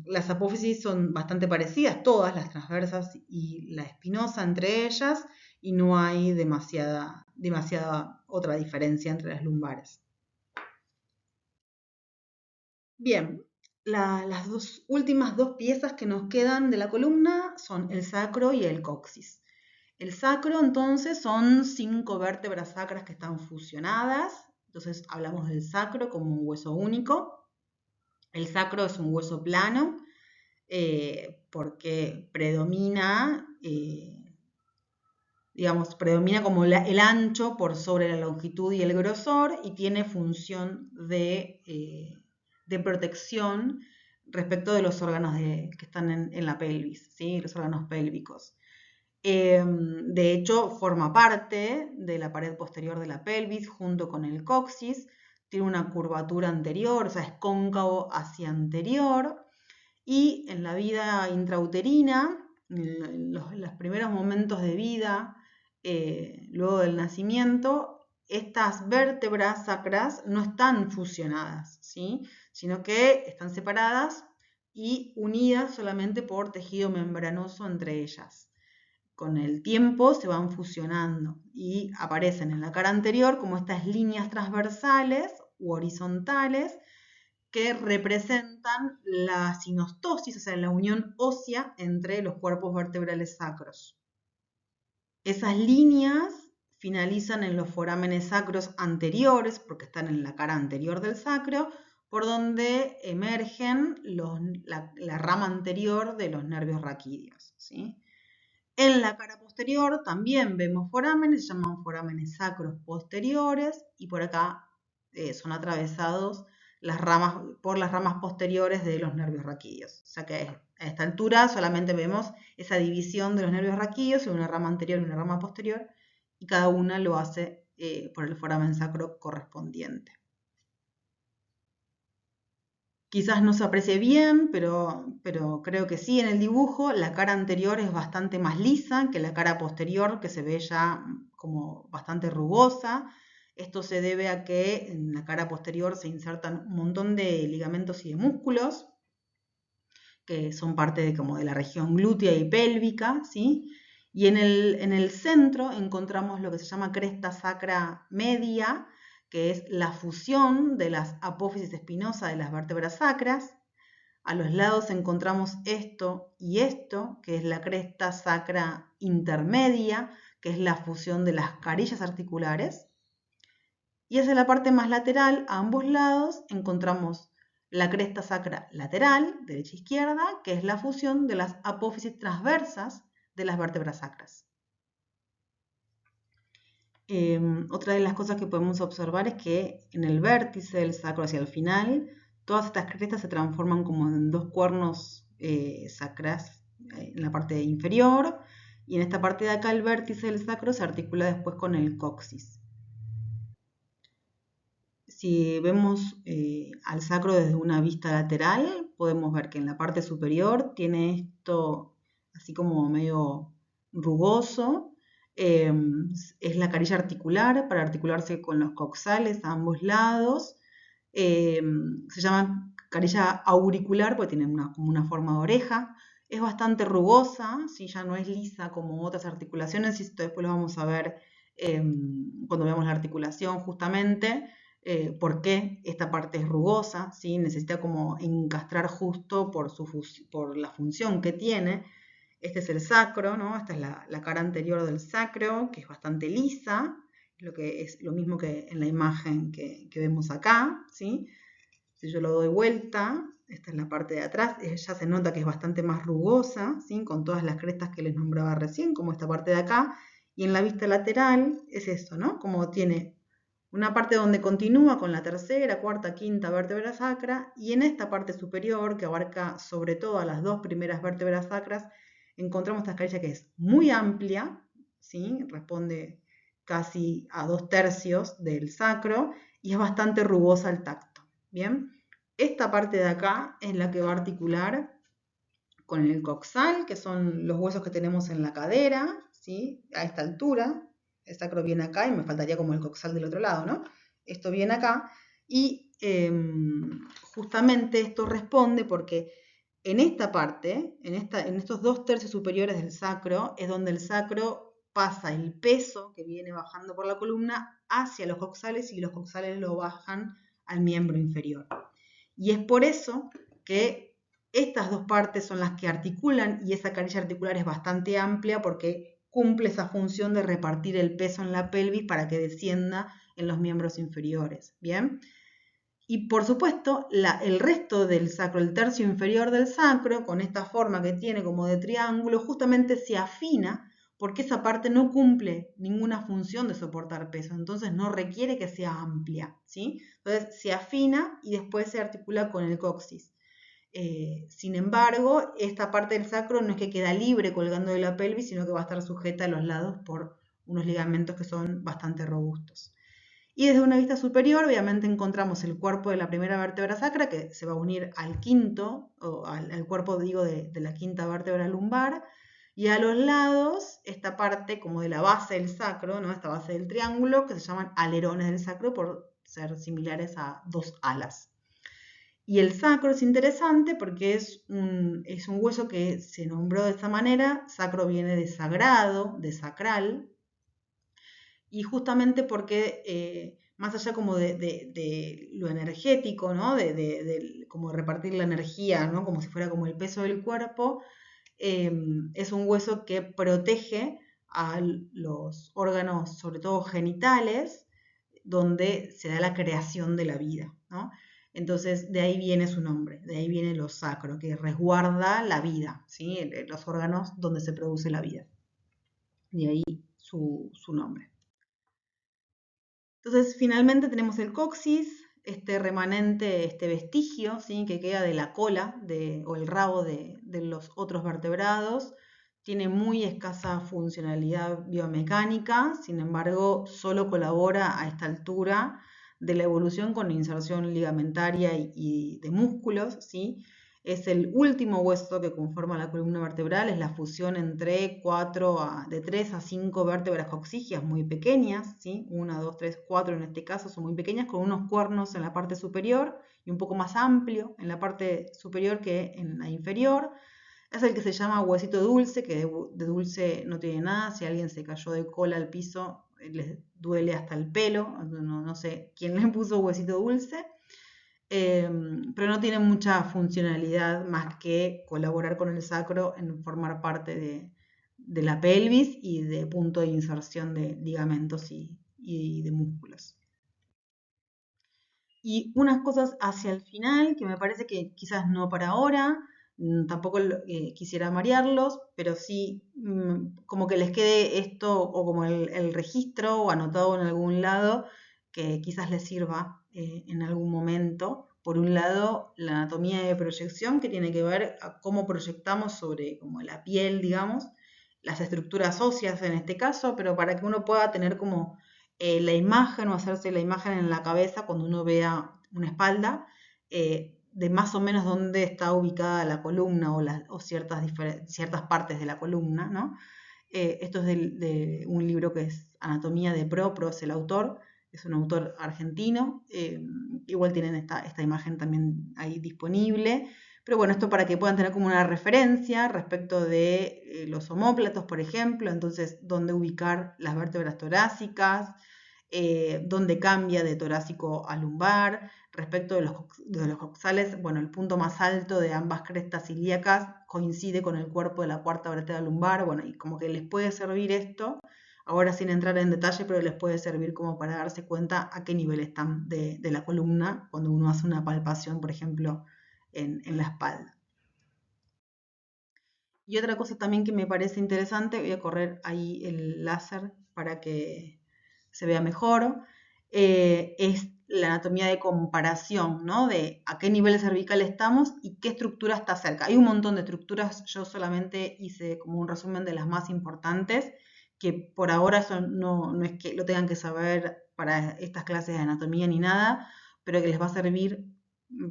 Las apófisis son bastante parecidas, todas las transversas y la espinosa entre ellas, y no hay demasiada otra diferencia entre las lumbares. Bien, las últimas dos piezas que nos quedan de la columna son el sacro y el coxis. El sacro, entonces, son 5 vértebras sacras que están fusionadas. Entonces, hablamos del sacro como un hueso único. El sacro es un hueso plano porque predomina, predomina como el ancho por sobre la longitud y el grosor y tiene función de protección respecto de los órganos que están en la pelvis, ¿sí? Los órganos pélvicos. De hecho, forma parte de la pared posterior de la pelvis junto con el coxis. Tiene una curvatura anterior, o sea, es cóncavo hacia anterior. Y en la vida intrauterina, en los primeros momentos de vida, luego del nacimiento, estas vértebras sacras no están fusionadas, ¿sí? Sino que están separadas y unidas solamente por tejido membranoso entre ellas. Con el tiempo se van fusionando y aparecen en la cara anterior como estas líneas transversales u horizontales que representan la sinostosis, o sea, la unión ósea entre los cuerpos vertebrales sacros. Esas líneas finalizan en los forámenes sacros anteriores, porque están en la cara anterior del sacro, por donde emergen la rama anterior de los nervios raquídeos, ¿sí? En la cara posterior también vemos forámenes, se llaman forámenes sacros posteriores, y por acá son atravesados por las ramas posteriores de los nervios raquídeos. O sea que a esta altura solamente vemos esa división de los nervios raquídeos en una rama anterior y una rama posterior, y cada una lo hace por el foramen sacro correspondiente. Quizás no se aprecie bien, pero creo que sí en el dibujo. La cara anterior es bastante más lisa que la cara posterior, que se ve ya como bastante rugosa. Esto se debe a que en la cara posterior se insertan un montón de ligamentos y de músculos, que son parte de la región glútea y pélvica, ¿sí? Y en el centro encontramos lo que se llama cresta sacra media, que es la fusión de las apófisis espinosas de las vértebras sacras. A los lados encontramos esto y esto, que es la cresta sacra intermedia, que es la fusión de las carillas articulares. Y hacia la parte más lateral, a ambos lados, encontramos la cresta sacra lateral, derecha-izquierda, que es la fusión de las apófisis transversas de las vértebras sacras. Otra de las cosas que podemos observar es que en el vértice del sacro hacia el final, todas estas crestas se transforman como en dos cuernos sacras en la parte inferior, y en esta parte de acá el vértice del sacro se articula después con el coxis. Si vemos al sacro desde una vista lateral, podemos ver que en la parte superior tiene esto así como medio rugoso. Es la carilla articular para articularse con los coxales a ambos lados. Se llama carilla auricular porque tiene como una forma de oreja. Es bastante rugosa, ¿sí? Ya no es lisa como otras articulaciones, y esto después lo vamos a ver cuando veamos la articulación justamente. Por qué esta parte es rugosa, ¿sí? Necesita como encastrar justo por la función que tiene. Este es el sacro, ¿no? Esta es la cara anterior del sacro, que es bastante lisa, lo que es lo mismo que en la imagen que vemos acá, ¿sí? Si yo lo doy vuelta, esta es la parte de atrás, ya se nota que es bastante más rugosa, ¿sí? Con todas las crestas que les nombraba recién, como esta parte de acá, y en la vista lateral es eso, ¿no? Como tiene una parte donde continúa con la tercera, cuarta, quinta vértebra sacra, y en esta parte superior, que abarca sobre todo a las dos primeras vértebras sacras, encontramos esta carilla que es muy amplia, ¿sí? Responde casi a 2/3 del sacro, y es bastante rugosa al tacto, ¿bien? Esta parte de acá es la que va a articular con el coxal, que son los huesos que tenemos en la cadera, ¿sí? A esta altura. El sacro viene acá y me faltaría como el coxal del otro lado, ¿no? Esto viene acá y justamente esto responde porque en esta parte, en estos 2/3 superiores del sacro, es donde el sacro pasa el peso que viene bajando por la columna hacia los coxales y los coxales lo bajan al miembro inferior. Y es por eso que estas dos partes son las que articulan, y esa carilla articular es bastante amplia porque cumple esa función de repartir el peso en la pelvis para que descienda en los miembros inferiores. ¿Bien? Y por supuesto, el resto del sacro, el tercio inferior del sacro, con esta forma que tiene como de triángulo, justamente se afina porque esa parte no cumple ninguna función de soportar peso, entonces no requiere que sea amplia, ¿sí? Entonces se afina y después se articula con el coxis. Sin embargo, esta parte del sacro no es que queda libre colgando de la pelvis, sino que va a estar sujeta a los lados por unos ligamentos que son bastante robustos. Y desde una vista superior, obviamente encontramos el cuerpo de la primera vértebra sacra, que se va a unir al quinto, o al cuerpo, digo, de la quinta vértebra lumbar, y a los lados, esta parte como de la base del sacro, ¿no? Esta base del triángulo, que se llaman alerones del sacro por ser similares a dos alas. Y el sacro es interesante porque es un hueso que se nombró de esa manera. Sacro viene de sagrado, de sacral, y justamente porque más allá como de lo energético, ¿no? Como repartir la energía, ¿no? Como si fuera como el peso del cuerpo, es un hueso que protege a los órganos, sobre todo genitales, donde se da la creación de la vida, ¿no? Entonces, de ahí viene su nombre, de ahí viene lo sacro, que resguarda la vida, ¿sí? Los órganos donde se produce la vida. De ahí su nombre. Entonces, finalmente tenemos el coxis, este remanente, este vestigio, ¿sí? Que queda de la cola o el rabo de los otros vertebrados. Tiene muy escasa funcionalidad biomecánica, sin embargo, solo colabora a esta altura de la evolución con inserción ligamentaria y de músculos, ¿sí? Es el último hueso que conforma la columna vertebral, es la fusión entre de 3 a 5 vértebras coxígeas muy pequeñas, ¿sí? 1, 2, 3, 4 en este caso son muy pequeñas, con unos cuernos en la parte superior y un poco más amplio en la parte superior que en la inferior. Es el que se llama huesito dulce, que de dulce no tiene nada. Si alguien se cayó de cola al piso, les duele hasta el pelo. No sé quién le puso huesito dulce. Pero no tiene mucha funcionalidad más que colaborar con el sacro en formar parte de la pelvis y de punto de inserción de ligamentos y de músculos. Y unas cosas hacia el final, que me parece que quizás no para ahora, tampoco quisiera marearlos, pero sí como que les quede esto o como el registro o anotado en algún lado que quizás les sirva en algún momento. Por un lado, la anatomía de proyección, que tiene que ver a cómo proyectamos sobre como la piel, digamos, las estructuras óseas en este caso, pero para que uno pueda tener como la imagen o hacerse la imagen en la cabeza cuando uno vea una espalda, de más o menos dónde está ubicada la columna o ciertas partes de la columna, ¿no? Esto es de un libro que es Anatomía de Propro, es el autor, es un autor argentino, igual tienen esta imagen también ahí disponible, pero bueno, esto para que puedan tener como una referencia respecto de los omóplatos, por ejemplo, entonces dónde ubicar las vértebras torácicas, dónde cambia de torácico a lumbar. Respecto de los coxales, bueno, el punto más alto de ambas crestas ilíacas coincide con el cuerpo de la cuarta vértebra lumbar, bueno, y como que les puede servir esto, ahora sin entrar en detalle, pero les puede servir como para darse cuenta a qué nivel están de la columna cuando uno hace una palpación, por ejemplo, en la espalda. Y otra cosa también que me parece interesante, voy a correr ahí el láser para que se vea mejor, es la anatomía de comparación, ¿no? De a qué nivel cervical estamos y qué estructura está cerca. Hay un montón de estructuras, yo solamente hice como un resumen de las más importantes, que por ahora no es que lo tengan que saber para estas clases de anatomía ni nada, pero que les va a servir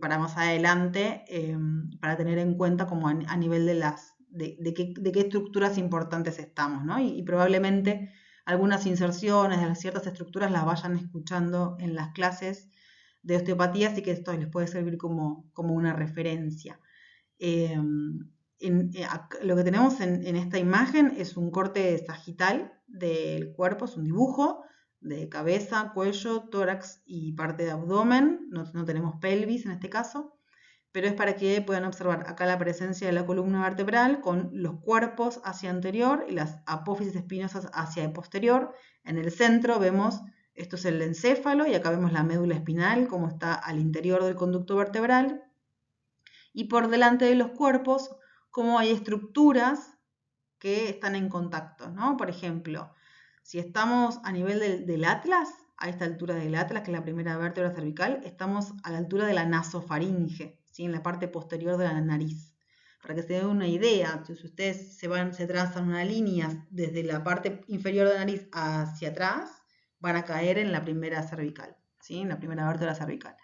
para más adelante, para tener en cuenta como a nivel de qué estructuras importantes estamos, ¿no? Y probablemente algunas inserciones de ciertas estructuras las vayan escuchando en las clases de osteopatía, así que esto les puede servir como una referencia. Lo que tenemos en esta imagen es un corte sagital del cuerpo, es un dibujo de cabeza, cuello, tórax y parte de abdomen, no tenemos pelvis en este caso, pero es para que puedan observar acá la presencia de la columna vertebral con los cuerpos hacia anterior y las apófisis espinosas hacia posterior. En el centro vemos, esto es el encéfalo, y acá vemos la médula espinal, como está al interior del conducto vertebral, y por delante de los cuerpos, como hay estructuras que están en contacto, ¿no? Por ejemplo, si estamos a nivel del atlas, a esta altura del atlas, que es la primera vértebra cervical, estamos a la altura de la nasofaringe, ¿sí? En la parte posterior de la nariz. Para que se den una idea, si ustedes se trazan una línea desde la parte inferior de la nariz hacia atrás, van a caer en la primera cervical, ¿sí? En la primera vértebra cervical.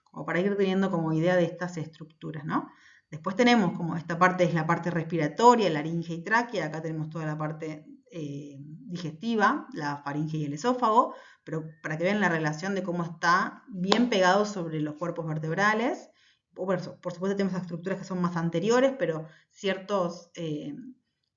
Como para ir teniendo como idea de estas estructuras, ¿no? Después tenemos como esta parte es la parte respiratoria, laringe y tráquea. Acá tenemos toda la parte digestiva, la faringe y el esófago, pero para que vean la relación de cómo está bien pegado sobre los cuerpos vertebrales. Por supuesto tenemos estructuras que son más anteriores, pero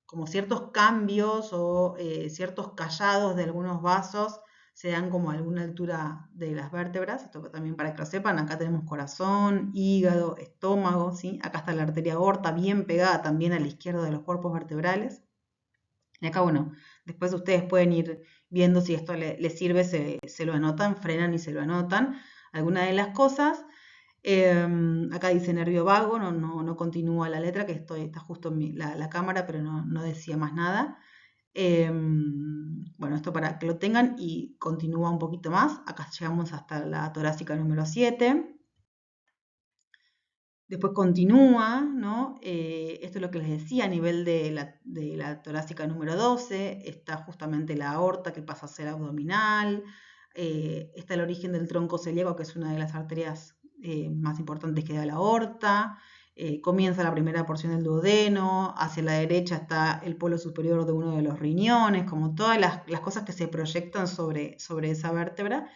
como ciertos cambios o ciertos callados de algunos vasos se dan como a alguna altura de las vértebras. Esto también para que lo sepan, acá tenemos corazón, hígado, estómago, ¿sí? Acá está la arteria aorta bien pegada también a la izquierda de los cuerpos vertebrales. Y acá, bueno, después ustedes pueden ir viendo si esto les sirve, se lo anotan, frenan y se lo anotan. Algunas de las cosas. Acá dice nervio vago, no continúa la letra, que está justo en la cámara, pero no decía más nada. Bueno, esto para que lo tengan y continúa un poquito más. Acá llegamos hasta la torácica número 7. Después continúa, ¿no? Esto es lo que les decía, a nivel de la torácica número 12, está justamente la aorta que pasa a ser abdominal, está el origen del tronco celíaco, que es una de las arterias más importantes que da la aorta, comienza la primera porción del duodeno, hacia la derecha está el polo superior de uno de los riñones, como todas las cosas que se proyectan sobre esa vértebra.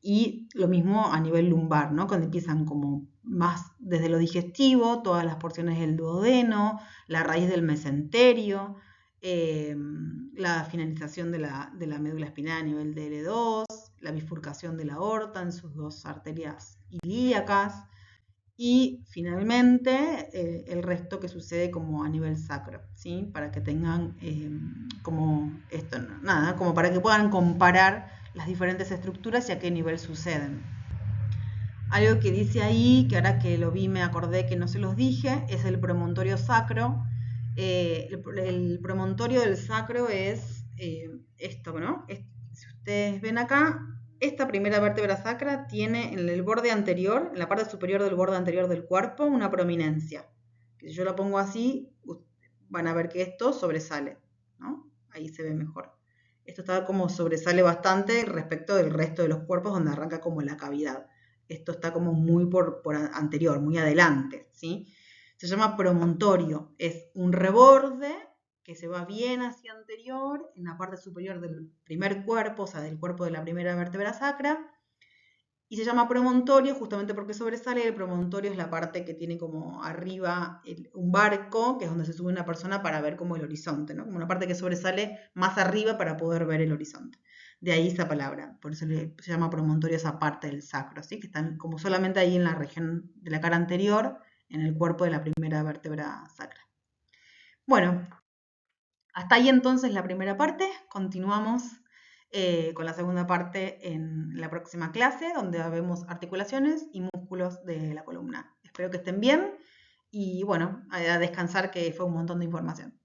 Y lo mismo a nivel lumbar, ¿no? Cuando empiezan como más desde lo digestivo, todas las porciones del duodeno, la raíz del mesenterio, la finalización de la médula espinal a nivel de L2, la bifurcación de la aorta en sus dos arterias ilíacas y finalmente el resto que sucede como a nivel sacro, ¿sí? Para que tengan como esto, nada, como para que puedan comparar las diferentes estructuras y a qué nivel suceden. Algo que dice ahí, que ahora que lo vi me acordé que no se los dije, es el promontorio sacro. El promontorio del sacro es esto, ¿no? Si ustedes ven acá, esta primera vértebra sacra tiene en el borde anterior, en la parte superior del borde anterior del cuerpo, una prominencia. Si yo lo pongo así, van a ver que esto sobresale, ¿no? Ahí se ve mejor. Esto está como sobresale bastante respecto del resto de los cuerpos donde arranca como la cavidad. Esto está como muy por anterior, muy adelante, ¿sí? Se llama promontorio. Es un reborde que se va bien hacia anterior, en la parte superior del primer cuerpo, o sea, del cuerpo de la primera vértebra sacra, y se llama promontorio justamente porque sobresale. El promontorio es la parte que tiene como arriba un barco, que es donde se sube una persona para ver como el horizonte, ¿no? Como una parte que sobresale más arriba para poder ver el horizonte. De ahí esa palabra, por eso se llama promontorio esa parte del sacro, ¿sí? Que están como solamente ahí en la región de la cara anterior, en el cuerpo de la primera vértebra sacra. Bueno, hasta ahí entonces la primera parte. Continuamos con la segunda parte en la próxima clase, donde vemos articulaciones y músculos de la columna. Espero que estén bien y bueno, a descansar, que fue un montón de información.